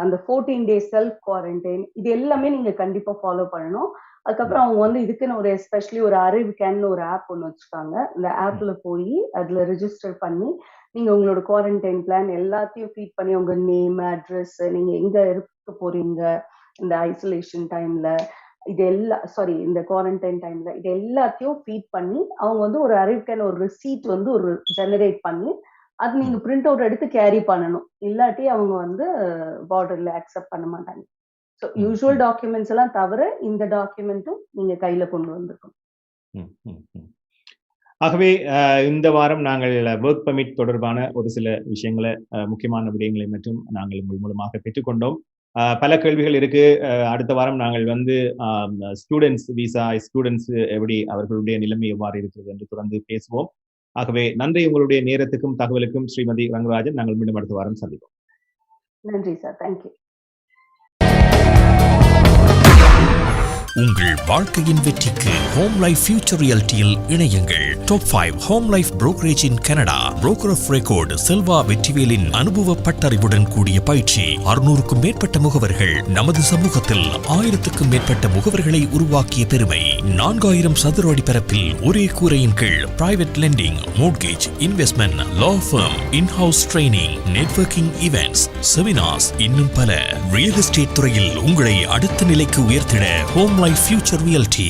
அந்த 14 டே செல்ஃப் குவாரண்டைன், இது எல்லாமே நீங்க கண்டிப்பா ஃபாலோ பண்ணணும். அதுக்கப்புறம் அவங்க வந்து இதுக்குன்னு ஒரு எஸ்பெஷலி ஒரு அறிவுக்கேன்னு ஒரு ஆப் ஒன்று வச்சுருக்காங்க. இந்த ஆப்ல போய் அதுல ரெஜிஸ்டர் பண்ணி நீங்க உங்களோட குவாரண்டைன் பிளான் எல்லாத்தையும் ஃபீட் பண்ணி உங்க நேம், அட்ரஸ், நீங்க எங்க இருக்க போறீங்க இந்த ஐசோலேஷன் டைம்ல, இந்த குவாரண்டைன் டைம்ல இது எல்லாத்தையும் ஃபீட் பண்ணி அவங்க வந்து ஒரு அறிவுக்கான ஒரு ரிசீட் வந்து ஒரு ஜெனரேட் பண்ணி அது நீங்க பிரிண்ட் அவுட் எடுத்து கேரி பண்ணணும். இல்லாட்டி அவங்க வந்து பார்டர்ல அக்செப்ட் பண்ண மாட்டாங்க. ஸோ யூஸ்வல் டாக்குமெண்ட்ஸ் எல்லாம் தவிர இந்த டாக்குமெண்ட்டும் நீங்க கையில கொண்டு வந்திருக்கணும். ஆகவே இந்த வாரம் நாங்கள் ஒர்க் பர்மிட் தொடர்பான ஒரு சில விஷயங்களை, முக்கியமான விடயங்களை மட்டும் நாங்கள் உங்கள் மூலமாக பெற்றுக்கொண்டோம். பல கேள்விகள் இருக்கு. அடுத்த வாரம் நாங்கள் வந்து ஸ்டூடெண்ட்ஸ் விசா, ஸ்டூடெண்ட்ஸ் எப்படி அவர்களுடைய நிலைமை எவ்வாறு இருக்கிறது என்று தொடர்ந்து பேசுவோம். ஆகவே நன்றி உங்களுடைய நேரத்துக்கும் தகவலுக்கும் ஸ்ரீமதி ரங்கராஜன். நாங்கள் மீண்டும் அடுத்த வாரம் சந்திப்போம். நன்றி சார், தேங்க்யூ. உங்கள் வாழ்க்கையின் வெற்றிக்கு ஹோம் லைஃப் ஃபியூச்சர் ரியாலிட்டியில் இணையுங்கள். Top 5 home life brokerage in Canada. Broker of record Selva வெற்றிவேலின் அனுபவ பட்டறிவுடன் கூடிய பயிற்சி. 600க்கும் மேற்பட்ட முகவர்கள் நமது சமூகத்தில் 1000க்கும் மேற்பட்ட முகவர்களை உருவாக்கிய பெருமை. 4000 சதுர அடி பரப்பில் ஒரே கூரையின் கீழ் private lending, mortgage, investment, law firm, in house training, networking events, seminars, இன்னும் பல. ரியல் எஸ்டேட் துறையில் உங்களை அடுத்த நிலைக்கு உயர்த்திட home life future reality.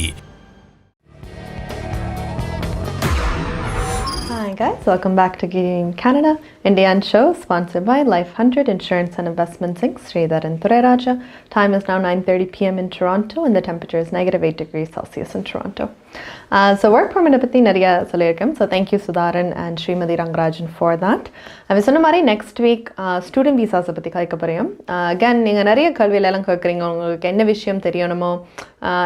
Hi guys, welcome back to Gideon Canada, Indian show sponsored by Life 100 Insurance and Investments Inc. Sridharan. Time is now 9:30 p.m. in Toronto and the temperature is -8 degrees Celsius in Toronto. So work permit பத்தி நிறைய சொல்லியிருக்கேன். So thank you Sudharan and Srimati Rangarajan for that. I சொன்ன மாதிரி next week student visas பற்றி கேட்க போகிறோம். Again நீங்கள் நிறைய கல்வியிலலாம் கேட்குறீங்க, உங்களுக்கு என்ன விஷயம் தெரியணுமோ,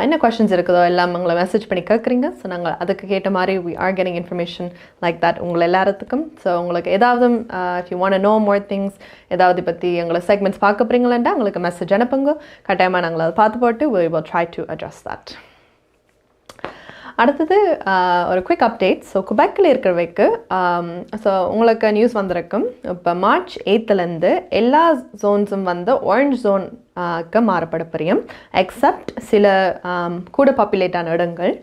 என்ன questions இருக்குதோ எல்லாம் உங்களை மெசேஜ் பண்ணி கேட்குறீங்க. ஸோ நாங்கள் அதுக்கு கேட்ட மாதிரி we are getting information like that உங்களை எல்லாத்துக்கும். ஸோ உங்களுக்கு ஏதாவது if you want to know more things, ஏதாவது பற்றி எங்களை செக்மெண்ட்ஸ் பார்க்க போகிறீங்களா உங்களுக்கு மெசேஜ் அனுப்புங்க. கட்டாயமாக நாங்கள் அதை பார்த்து போட்டு we will try to address that. அடுத்தது ஒரு குவிக் அப்டேட். ஸோ குபெக்கில் இருக்கிறவைக்கு ஸோ உங்களுக்கு நியூஸ் வந்திருக்கும். இப்போ மார்ச் 8லேருந்து எல்லா ஜோன்ஸும் வந்து ஆரஞ்ச் ஜோனுக்கு மாறப்பட புரியும், எக்ஸப்ட் சில கூட பாப்புலேட்டான இடங்கள்.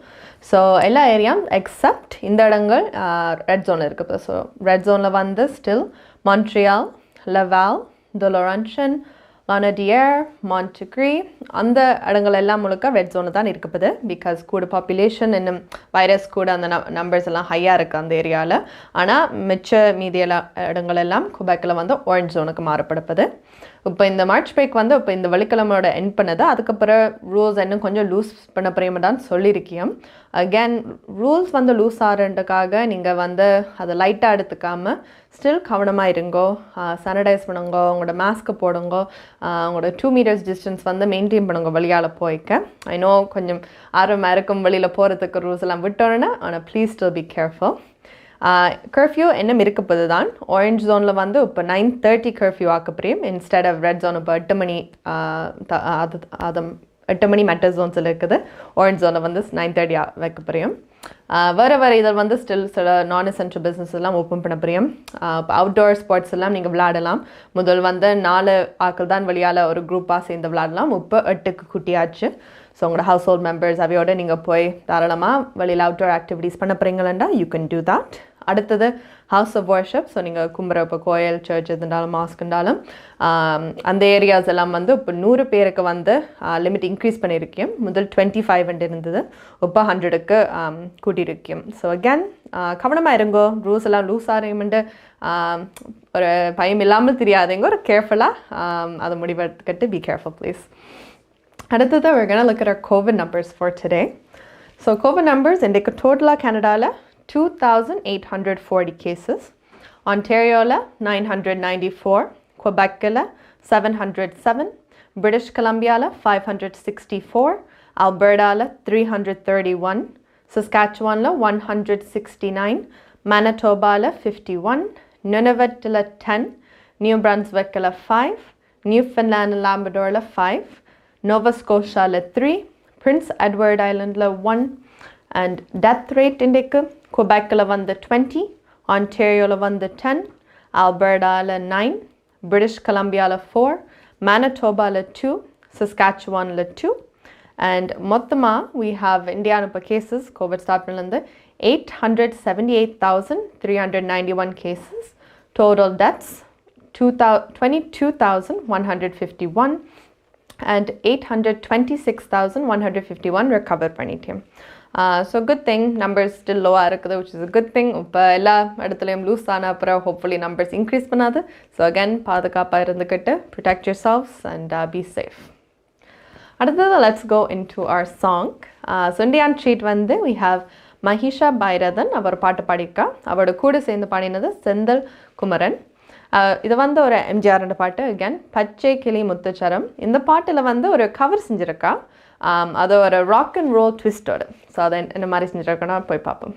ஸோ எல்லா ஏரியாவும் எக்ஸப்ட் இந்த இடங்கள் ரெட் ஜோனில் இருக்குது. ஸோ ரெட் ஜோனில் வந்து ஸ்டில் மான்ட்ரியால், லவால், டொலோரன்ஷன், லானடியர், மான்டிக்ரி, அந்த இடங்கள் எல்லாம் முழுக்க ரெட் ஜோனு தான் இருக்குது. பிகாஸ் கூட பாப்புலேஷன் இன்னும் வைரஸ் கூட அந்த நம்பர்ஸ் எல்லாம் ஹையாக இருக்குது அந்த ஏரியாவில். ஆனால் மிச்ச மீதியெல்லாம் இடங்கள் எல்லாம் குபெக்கில் வந்து ஆரஞ்ச் ஜோனுக்கு மாறப்படுது. இப்போ இந்த மார்ச் பிரேக் வந்து இப்போ இந்த வெள்ளிக்கிழமையோட எண்ட் பண்ணது. அதுக்கப்புறம் ரூல்ஸ் இன்னும் கொஞ்சம் லூஸ் பண்ண பிரியமாக தான் சொல்லியிருக்கேன். அகேன் ரூல்ஸ் வந்து லூஸ் ஆகிறதுக்காக நீங்கள் வந்து அதை லைட்டாக எடுத்துக்காமல் ஸ்டில் கவனமாக இருங்கோ, சானிடைஸ் பண்ணுங்கோ, உங்களோட மாஸ்க்கு போடுங்கோ, உங்களோட 2 meters டிஸ்டன்ஸ் வந்து மெயின்டைன் பண்ணுங்க வெளியால் போய்க்க. ஐ நோ கொஞ்சம் ஆர்வமாக இருக்கும் வெளியில் போகிறதுக்கு ரூல்ஸ் எல்லாம் விட்டோன்னா, ஆனால் please still be careful. Curfew இன்னும் இருக்கப்போது தான். ஆரஞ்ச் ஜோனில் வந்து இப்போ 9:30 கர்ஃப்யூ ஆக்கப்படியும் இன்ஸ்டெட் ஆஃப் ரெட் ஜோன் இப்போ 8 மணி அது 8 மணி மெட்டர் ஜோன்ஸில் இருக்குது. ஆரஞ்ச் ஜோனில் வந்து 9:30 வைக்கப்படியும். வேறு இதில் வந்து ஸ்டில் சில நான் எசென்ஷியல் பிஸ்னஸ் எல்லாம் ஓப்பன் பண்ண புரியும். அவுட்டோர் ஸ்போர்ட்ஸ் எல்லாம் நீங்கள் விளையாடலாம். முதல் வந்து 4 ஆக்கள் தான் வெளியால் ஒரு குரூப்பாக சேர்ந்து விளையாடலாம். இப்போ 8க்கு குட்டியாச்சு. ஸோ உங்களோட ஹவுஸ் ஹோல்ட் மெம்பர்ஸ் அவையோட நீங்கள் போய் தாராளமாக வெளியில் அவுட்டோர் ஆக்டிவிட்டீஸ் பண்ண போகிறீங்களா யூ கேன் டூ தட். அடுத்தது ஹவுஸ் ஆஃப் வர்ஷிப். ஸோ நீங்கள் கும்புற இப்போ கோயில், சர்ச் இருந்தாலும் மாஸ்க் இருந்தாலும் அந்த ஏரியாஸ் எல்லாம் வந்து இப்போ 100 பேருக்கு வந்து லிமிட் இன்க்ரீஸ் பண்ணியிருக்கேன். முதல் 25 இருந்தது, இப்போ 100க்கு கூட்டியிருக்கேன். ஸோ அகேன் கவனமாக இருங்கோ. ரூல்ஸ் எல்லாம் லூஸ் ஆகிட்டு ஒரு பயம் இல்லாமல் தெரியாதுங்க. ஒரு கேர்ஃபுல்லாக அதை முடிவெடுத்துக்கிட்டு பி கேர்ஃபுல் ப்ளீஸ். அடுத்தது we're going to look at our COVID numbers for today. So COVID numbers இன்றைக்கு டோட்டலாக கனடாவில் 2,840 cases, Ontarioல 994, Quebecல 707, British Columbiaல 564, Albertaல 331, Saskatchewanல 169, Manitobaல 51, Nunavutல 10, New Brunswickல 5, Newfoundland and Labradorல 5, Nova Scotiaல 3, Prince Edward Islandல 1, and death rate இன்றைக்கு Quebecல வந்து 20, Ontarioல வந்து 10, Albertaல 9, British Columbiaல 4, Manitobaல 2, Saskatchewanல 2, and மொத்தமாக we have Indiana cases COVID start பண்ணிலிருந்து 878,391 cases, total deaths 22,151, and 826,151 recover பண்ணிட்டேன். So good thing numbers still low இருக்குது, which is a good thing. இப்போ எல்லா இடத்துலையும் loose ஆன அப்புறம் hopefully numbers increase பண்ணாது. So again பாதுகாப்பாக இருந்துக்கிட்டு protect yourselves and be safe. அடுத்தது let's go into our song. So Indian treat வந்து we have Magisha பைரதன் அவர் பாட்டு பாடியிருக்கா. அவரோட கூட சேர்ந்து பாடினது செந்தில், குமரன். இது வந்து ஒரு எம்ஜிஆரோட பாட்டு. அகேன் பச்சைக்கிளி முத்துச்சரம். இந்த பாட்டில் வந்து ஒரு கவர் செஞ்சுருக்கா. அது ஒரு ராக் அண்ட் ரோல் ட்விஸ்டோடு. ஸோ அதை என்ன மாதிரி செஞ்சுருக்கோன்னா போய் பார்ப்போம்.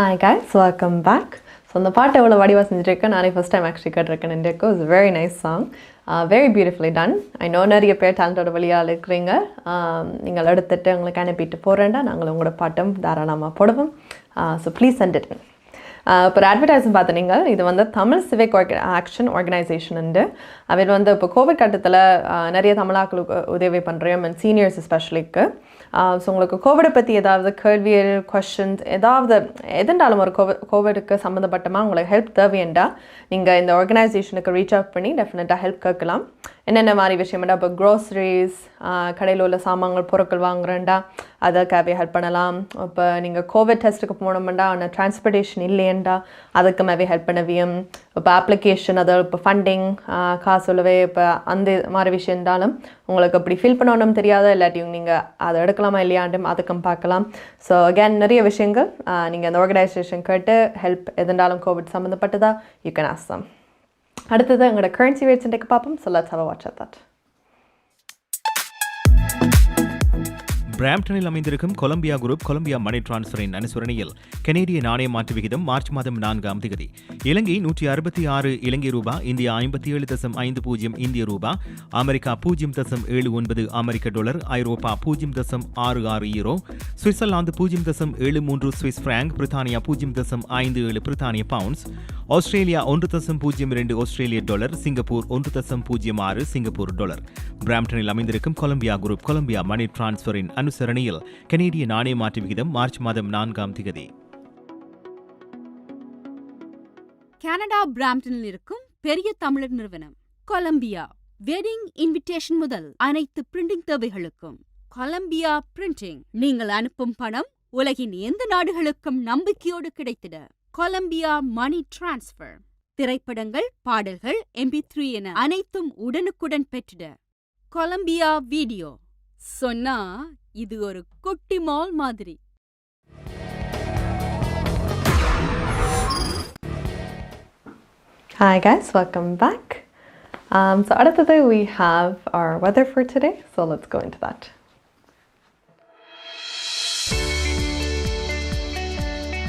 Hi guys, welcome back. So அந்த பாட்டு எவ்வளோ வடிவாக செஞ்சுருக்கேன். நானே ஃபஸ்ட் டைம் ஆக்சுவலி கேட்டிருக்கேன் இண்டியாக்கு. It's very nice song, very beautifully done. I know நிறைய பேர் டேலண்டோட வழியாக இருக்கிறீங்க. நீங்கள் எடுத்துகிட்டு உங்களுக்கு அனுப்பிட்டு போகிறேன்டா நாங்கள் உங்களோட பாட்டும் தாராளமாக போடுவோம். So please send it. இப்போ ஒரு அட்வர்டைஸ்மெண்ட் பார்த்து நீங்கள் இது வந்து தமிழ் சிவிக் ஆக்ஷன் ஆர்கனைசேஷன் உண்டு. அவர் வந்து இப்போ கோவிட் கட்டத்தில் நிறைய தமிழாக்களுக்கு உதவி பண்ணுறோம் அண்ட் சீனியர்ஸ் எஸ்பெஷலிக்கு. ஸோ உங்களுக்கு கோவிடை பற்றி ஏதாவது கேள்வியல் கொஷின்ஸ் ஏதாவது எதுண்டாலும் ஒரு கோவிடுக்கு சம்மந்தப்பட்டமாக உங்களுக்கு ஹெல்ப் தேவையண்டா நீங்கள் இந்த ஆர்கனைசேஷனுக்கு ரீச் அவுட் பண்ணி டெஃபினட்டாக ஹெல்ப் கேட்கலாம். என்னென்ன மாதிரி விஷயம்டா இப்போ க்ரோசரிஸ், கடையில் உள்ள சாமான்கள் பொருட்கள் வாங்குறேன்டா அதுக்காகவே ஹெல்ப் பண்ணலாம். இப்போ நீங்கள் கோவிட் டெஸ்ட்டுக்கு போனோம்டா ஆனால் டிரான்ஸ்போர்ட்டேஷன் இல்லையேண்டா அதுக்குமாவே ஹெல்ப் பண்ணவியும். இப்போ அப்ளிகேஷன் அதை இப்போ ஃபண்டிங் காசு உள்ளவே இப்போ அந்த மாதிரி விஷயம் இருந்தாலும் உங்களுக்கு அப்படி ஃபில் பண்ணணும் தெரியாத இல்லாட்டியும் நீங்கள் அதை எடுக்கலாமா இல்லையாண்டும் அதுக்கும் பார்க்கலாம். ஸோ அகேன் நிறைய விஷயங்கள் நீங்கள் அந்த ஆர்கனைசேஷன் கேட்டு ஹெல்ப் எதுண்டாலும் கோவிட் சம்மந்தப்பட்டதா யூ கேன் ஆஸ்க் தம். அடுத்தது எங்களோட கரன்சி ரேட்ஸ் இன்றைக்கு பார்ப்போம். So let's have a watch at that. பிராம்ப்டனில் அமைந்திருக்கும் கொலம்பியா குரூப் கொலம்பியா மணி டிரான்ஸ்ஃபரின் அனுசரணையில் கனேடிய நாணய மாற்று விகிதம் மார்ச் மாதம் 4ஆம் தேதி இலங்கை 166 இலங்கை ரூபா, இந்தியா 57.50 இந்திய ரூபா, அமெரிக்கா 0.79 அமெரிக்க டாலர், ஐரோப்பா 0.66 யூரோ, சுவிட்சர்லாந்து 0.73 சுவிஸ் பிராங்க், பிரித்தானியா 0.57 பிரித்தானிய பவுண்ட்ஸ், ஆஸ்திரேலியா 1.02 ஆஸ்திரேலிய டாலர், சிங்கப்பூர் 1.06 சிங்கப்பூர் டாலர். பிராம்ப்டனில் அமைந்திருக்கும் கொலம்பியா குரூப் கொலம்பியா மணி டிரான்ஸ்ஃபரின் அனுசரணையில் கனேடிய நாணய மாற்று விகிதம் மார்ச் மாதம் 4ஆம் தேதி. கனடா பிராம்ப்டனில் இருக்கும் பெரிய தமிழர் நிறுவனம் கொலம்பியா. வெட்டிங் இன்விடேஷன் முதல் அனைத்து பிரிண்டிங் தேவைகளுக்கும் கொலம்பியா பிரிண்டிங். நீங்கள் அனுப்பும் பணம் உலகின் எந்த நாடுகளுக்கும் நம்பிக்கையோடு கிடைத்திட கொலம்பியா மணி டிரான்ஸ்ஃபர். திரைப்படங்கள், பாடல்கள், MP3 என அனைத்தும் உடனுக்குடன் பெற்றிட கொலம்பியா வீடியோ. சொன்னா இது ஒரு குட்டி மால் மாதிரி. Hi guys, welcome back. So அடுத்தது we have our weather for today. So let's go into that.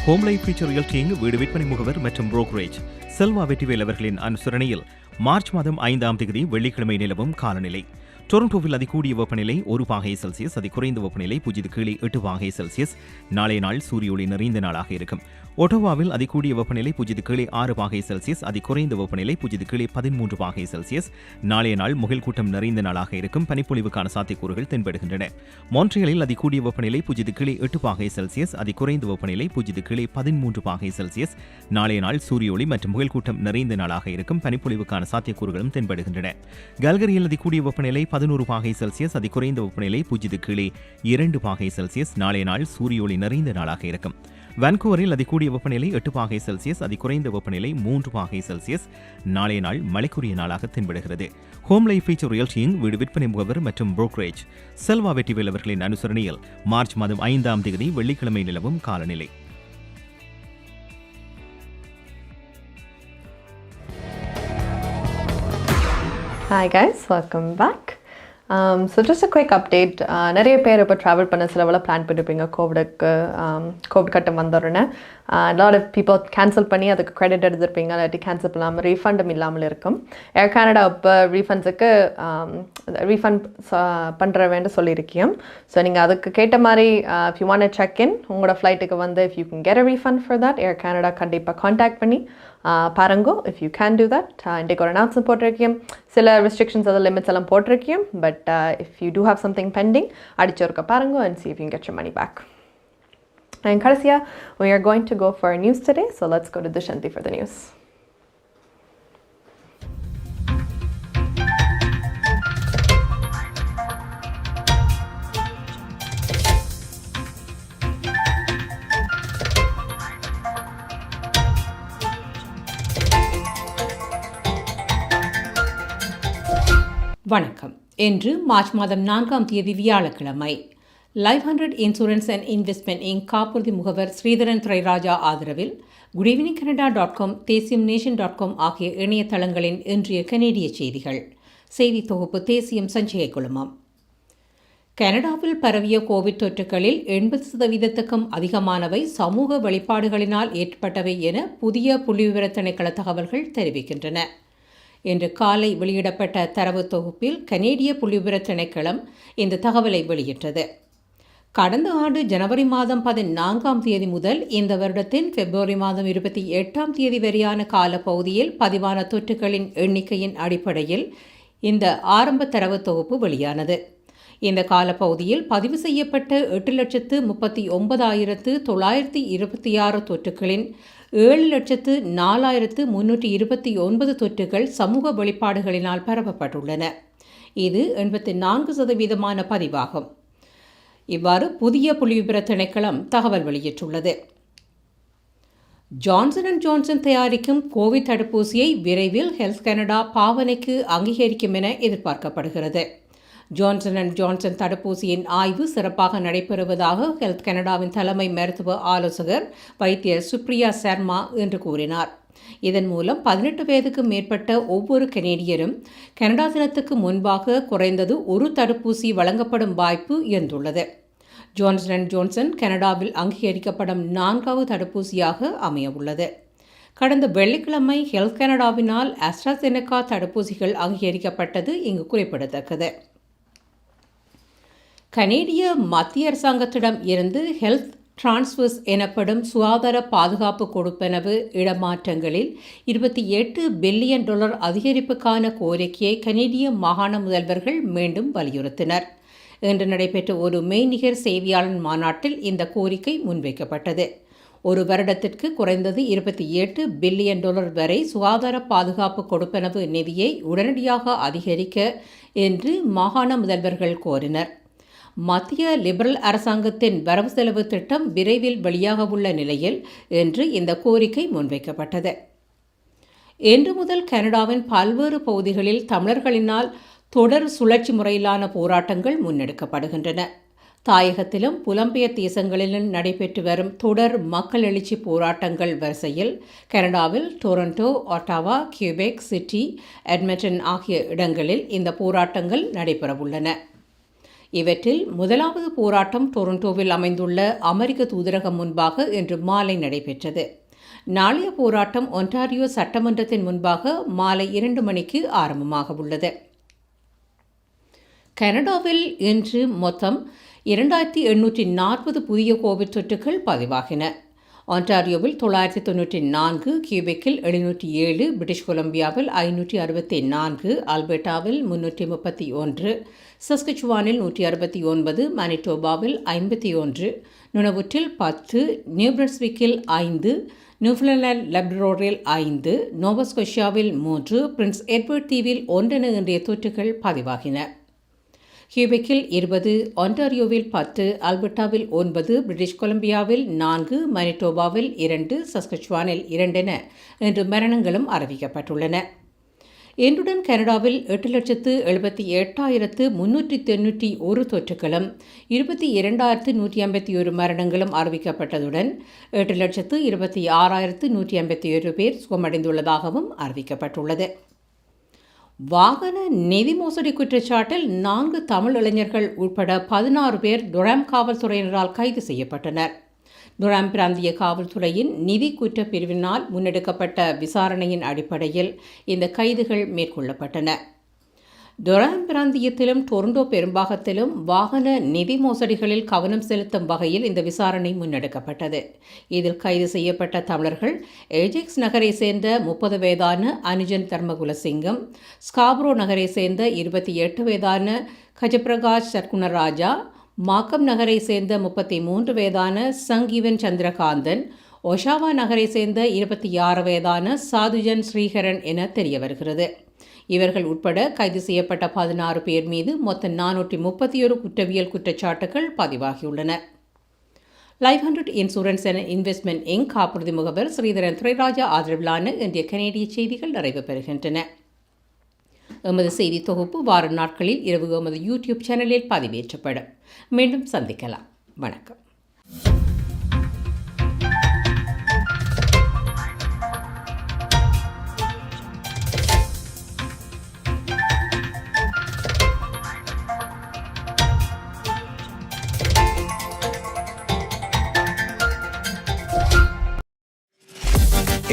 Home life future ரியல்டிங் வீடு விற்பனை முகவர் மற்றும் புரோக்கரேஜ் செல்வா வெற்றிவேல் அவர்களின் அனுசரணையில் மார்ச் மாதம் 5ஆம் தேதி வெள்ளிக்கிழமை நிலவும் காலநிலை. டொரண்டோவில் அதிகூடிய வெப்பநிலை 1°C, அதிகுறைந்த வெப்பநிலை 0.8°C. நாளைய நாள் சூரிய ஒளி நிறைந்த நாளாக இருக்கும். ஒட்டோவாவில் அதிகூடிய வெப்பநிலை 0.6°C, அதிகுறைந்த வெப்பநிலை 0.13°C. நாளைய நாள் முகில் கூட்டம் நிறைந்த நாளாக இருக்கும். பனிப்பொழிவுக்கான சாத்தியக்கூறுகள் தென்படுகின்றன. மான்ட்ரியலில் அதிகூடிய வெப்பநிலை 0.8°C, அதிகுறைந்த வெப்பநிலை 0.13°C. நாளைய நாள் சூரிய ஒளி மற்றும் முகில் கூட்டம் நிறைந்த நாளாக இருக்கும். பனிப்பொழிவுக்கான சாத்தியக்கூறுகளும் தென்படுகின்றன. கல்கரியில் அதிகூடிய வெப்பநிலை 11°C, அதிகுறைந்த வெப்பநிலை 0.2°C. நாளைய நாள் சூரிய ஒளி நிறைந்த நாளாக இருக்கும். வான்கூவரில் அதிகூடிய வெப்பநிலை 8°C, அதிகுறைந்த வெப்பநிலை 3°C. நாளைய நாள் மழைக்குரிய நாளாக தென்படுகிறது. ஹோம் லைஃப் ஃபீச்சர் ரியல்டிங் வீடு விற்பனை முகவர் மற்றும் புரோக்கரேஜ் செல்வா வெற்றிவேல் அவர்களின் அனுசரணையில் மார்ச் மாதம் 5ஆம் தேதி வெள்ளிக்கிழமை நிலவும் காலநிலை. Hi guys, welcome back. So just a quick update. நிறைய பேர் இப்போ ட்ராவல் பண்ண சிலவெல்லாம் பிளான் பண்ணியிருப்பீங்க கோவிட் கட்டம் வந்துடுறேன்னு. லாட் ஆஃப் பீப்புள் கேன்சல் பண்ணி அதுக்கு கிரெடிட் எடுத்துருப்பீங்க, இல்லாட்டி கேன்சல் பண்ணாமல் ரீஃபண்டும் இல்லாமல் இருக்கும். ஏர் கனடா இப்போ ரீஃபண்ட்ஸுக்கு ரீஃபண்ட் பண்ணுற வேண்டு சொல்லியிருக்கீங்க. ஸோ நீங்கள் அதுக்கு கேட்ட மாதிரி if you want check in உங்களோட ஃப்ளைட்டுக்கு வந்து if you can get a refund for that air Canada கண்டிப்பாக கான்டாக்ட் பண்ணி பாருங்கோ. If you can do that. இன்றைக்கு ஒரு அனௌன்ஸ்மெண்ட் போட்டிருக்கேன், சில ரெஸ்ட்ரிக்ஷன்ஸ் அதில் லிமிட்ஸ் எல்லாம் போட்டிருக்கேன். But if you do have something pending அடிச்சு ஒருக்க பாருங்கோ and see if you can get your money back. And கடைசியா we are going to go for our news today. So let's go to Dushanti for the news. வணக்கம். இன்று March மாதம் 4ஆம் தேதி வியாழக்கிழமை. Life 100 insurance and investment inc காப்புறுதி முகவர் ஸ்ரீதரன் துரைராஜா ஆதரவில் goodevningcanada.com, தேசியம்நேஷன்.com ஆகிய இணையதளங்களின் இன்றைய கனேடிய செய்திகள். செய்தி தொகுப்பு தேசியம் சஞ்சய குழுமம். கனடாவில் பரவிய கோவிட் தொற்றுகளில் 80%க்கும் அதிகமானவை சமூக வெளிப்பாடுகளினால் ஏற்பட்டவை என புதிய புள்ளிவிவர திணைக்கள தகவல்கள் தெரிவிக்கின்றன. இன்று காலை வெளியிடப்பட்ட தரவு தொகுப்பில் கனேடிய புள்ளிவிவர திணைக்களம் இந்த தகவலை வெளியிட்டது. கடந்த ஆண்டு ஜனவரி மாதம் 14ஆம் தேதி முதல் இந்த வருடத்தின் பிப்ரவரி மாதம் 28ஆம் தேதி வரையான காலப்பகுதியில் பதிவான தொற்றுகளின் எண்ணிக்கையின் அடிப்படையில் இந்த ஆரம்ப தரவு தொகுப்பு வெளியானது. இந்த காலப்பகுதியில் பதிவு செய்யப்பட்ட 8,39,926 தொற்றுகளின் 7,04,329 தொற்றுகள் சமூக வெளிப்பாடுகளினால் பரப்பப்பட்டுள்ளன. இது 84% பதிவாகும். இவ்வாறு புதிய புள்ளிவிபர திணைக்களம் தகவல் வெளியிட்டுள்ளது. ஜான்சன் அண்ட் ஜான்சன் தயாரிக்கும் கோவிட் தடுப்பூசியை விரைவில் ஹெல்த் கனடா பாவனைக்கு அங்கீகரிக்கும் என எதிர்பார்க்கப்படுகிறது. ஜான்சன் அண்ட் ஜான்சன் தடுப்பூசியின் ஆய்வு சிறப்பாக நடைபெறுவதாக ஹெல்த் கனடாவின் தலைமை மருத்துவ ஆலோசகர் வைத்தியர் சுப்ரியா சர்மா என்று கூறினார். இதன் மூலம் 18 வயதுக்கு மேற்பட்ட ஒவ்வொரு கனேடியரும் கனடா தினத்துக்கு முன்பாக குறைந்தது ஒரு தடுப்பூசி வழங்கப்படும் வாய்ப்பு இருந்துள்ளது. ஜான்சன் அண்ட் ஜான்சன் கனடாவில் அங்கீகரிக்கப்படும் 4வது தடுப்பூசியாக அமையவுள்ளது. கடந்த வெள்ளிக்கிழமை ஹெல்த் கனடாவினால் ஆஸ்ட்ராசெனகா தடுப்பூசிகள் அங்கீகரிக்கப்பட்டது இங்கு குறிப்பிடத்தக்கது. கனேடிய மத்திய அரசாங்கத்திடம் இருந்து ஹெல்த் டிரான்ஸ்ஃபர்ஸ் எனப்படும் சுகாதார பாதுகாப்பு கொடுப்பனவு இடமாற்றங்களில் $28 பில்லியன் அதிகரிப்புக்கான கோரிக்கையை கனேடிய மாகாண முதல்வர்கள் மீண்டும் வலியுறுத்தினர். இன்று நடைபெற்ற ஒரு மெய்நிகர் செய்தியாளர் மாநாட்டில் இந்த கோரிக்கை முன்வைக்கப்பட்டது. ஒரு வருடத்திற்கு குறைந்தது $28 பில்லியன் வரை சுகாதார பாதுகாப்பு கொடுப்பனவு நிதியை உடனடியாக அதிகரிக்க என்று மாகாண முதல்வர்கள் கோரினர். மத்திய லிபரல் அரசாங்கத்தின் வரவு செலவு திட்டம் விரைவில் வெளியாகவுள்ள நிலையில் இன்று இந்த கோரிக்கை முன்வைக்கப்பட்டது. இன்று முதல் கனடாவின் பல்வேறு பகுதிகளில் தமிழர்களினால் தொடர் சுழற்சி முறையிலான போராட்டங்கள் முன்னெடுக்கப்படுகின்றன. தாயகத்திலும் புலம்பெயர் தேசங்களிலும் நடைபெற்று வரும் தொடர் மக்கள் எழுச்சி போராட்டங்கள் வரிசையில் கனடாவில் Toronto, Ottawa, Quebec city, Edmonton ஆகிய இடங்களில் இந்த போராட்டங்கள் நடைபெறவுள்ளன. இவற்றில் முதலாவது போராட்டம் டொரண்டோவில் அமைந்துள்ள அமெரிக்க தூதரகம் முன்பாக இன்று மாலை நடைபெற்றது. நாளைய போராட்டம் ஒன்டாரியோ சட்டமன்றத்தின் முன்பாக மாலை 2 மணிக்கு ஆரம்பமாக உள்ளது. கனடாவில் இன்று மொத்தம் 2840 புதிய கோவிட் தொற்றுகள் பதிவாகின. ஒன்டாரியோவில் 994, கியூபெக்கில் 707, பிரிட்டிஷ் கொலம்பியாவில் 564, அல்பர்டாவில் 331, சஸ்கச்சுவானில் 169, மனிடோபாவில் 51, நுணவுற்றில் 10, நியூ பிரன்ஸ்விக்கில் 5, நியூஃபவுண்ட்லேண்ட் லப்ரடோரில் 5, நோவாஸ்கோஷியாவில் 3, பிரின்ஸ் எட்வர்ட் தீவில் 1 என இன்றைய தொற்றுகள் பதிவாகின. கியூபெக்கில் 20, ஒன்டாரியோவில் 10, அல்பர்டாவில் 9, பிரிட்டிஷ் கொலம்பியாவில் 4, மனிடோபாவில் 2, சஸ்கச்சுவானில் 2 என இன்று மரணங்களும் அறிவிக்கப்பட்டுள்ளன. இன்றுடன் கனடாவில் 8,78,391 தொற்றுகளும் 22,151 மரணங்களும் அறிவிக்கப்பட்டதுடன் 8,26,151 பேர் சுகமடைந்துள்ளதாகவும் அறிவிக்கப்பட்டுள்ளது. வாகன நிதி மோசடி குற்றச்சாட்டில் 4 தமிழ் இளைஞர்கள் உட்பட 16 பேர் டொராம் காவல்துறையினரால் கைது செய்யப்பட்டனர். டொராம் பிராந்திய காவல்துறையின் நிதி குற்ற பிரிவினால் முன்னெடுக்கப்பட்ட விசாரணையின் அடிப்படையில் இந்த கைதுகள் மேற்கொள்ளப்பட்டன. டொராம் பிராந்தியத்திலும் டொரண்டோ பெரும்பாகத்திலும் வாகன நிதி மோசடிகளில் கவனம் செலுத்தும் வகையில் இந்த விசாரணை முன்னெடுக்கப்பட்டது. இதில் கைது செய்யப்பட்ட தமிழர்கள் ஏஜெக்ஸ் நகரை சேர்ந்த 30 வயதான அனுஜன் தர்மகுலசிங்கம், ஸ்காப்ரோ நகரை சேர்ந்த 28 வயதான கஜபிரகாஷ் சர்க்குணராஜா, மாக்கம் நகரை சேர்ந்த 33 வயதான சங்கீவன் சந்திரகாந்தன், ஒஷாவா நகரை சேர்ந்த 26 வயதான சாதுஜன் ஸ்ரீஹரன் என தெரிய வருகிறது. இவர்கள் உட்பட கைது செய்யப்பட்ட 16 பேர் மீது மொத்தம் 431 குற்றவியல் குற்றச்சாட்டுகள் பதிவாகியுள்ளன. Life 100 insurance and investment inc காப்புறுதி முகவர் ஸ்ரீதரன் துரைராஜா ஆதரவிலான இன்றைய கனேடிய செய்திகள் நிறைவு பெறுகின்றன. எமது செய்தி தொகுப்பு வார நாட்களில் இரவு எமது யூடியூப் சேனலில் பதிவேற்றப்படும். மீண்டும் சந்திக்கலாம். வணக்கம்.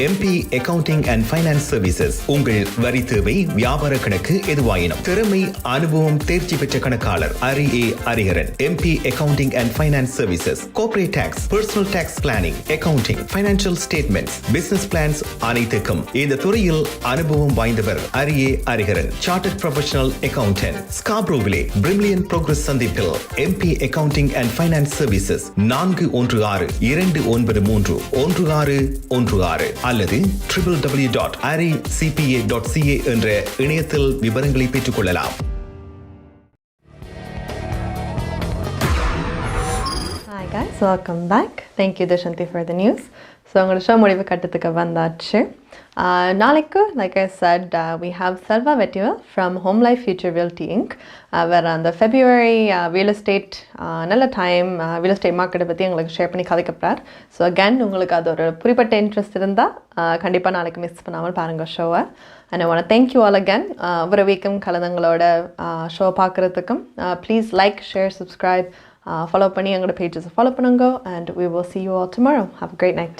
MP Accounting and Finance Services. உங்கள் வரி தேவை, வியாபார கணக்கு எதுவாயினும் திறமை, அனுபவம், தேர்ச்சி பெற்ற கணக்காளர் அரி Ariharan. MP Accounting and Finance Services. Corporate Tax, Personal Tax Planning, Accounting, Financial Statements, Business Plans அனைத்துக்கும் இந்த துறையில் அனுபவம் வாய்ந்தவர் அரி Ariharan. Chartered Professional Accountant. ஸ்காப்ரோவிலே பிரிமிலியன் progress சந்திப்பில் MP Accounting and Finance Services 416-293-1616 அல்லது www.aricpa.ca என்ற இணையத்தில் விவரங்களை பெற்றுக் கொள்ளலாம். Hi guys, welcome back. Thank you Dushanti for the news. So I'm going to show முடிவு கட்டத்துக்கு வந்தாச்சு. நாளைக்கு, like I said, we have Selva Vettiva from Home Life Future Realty Inc. வேறு அந்த February real estate நல்ல time real estate மார்க்கெட்டை பற்றி எங்களுக்கு ஷேர் பண்ணி கதைக்கப்படுறார். ஸோ அகேன் உங்களுக்கு அது ஒரு குறிப்பிட்ட இன்ட்ரெஸ்ட் இருந்தால் கண்டிப்பாக நாளைக்கு மிஸ் பண்ணாமல் பாருங்கள் ஷோவை. And I want to thank you all again. ஒவ்வொரு வீக்கும் கலந்தங்களோட ஷோ பார்க்குறதுக்கும் please like, share, subscribe, follow பண்ணி எங்களோட pages follow பண்ணுங்க, and we will see you all tomorrow. Have a great night.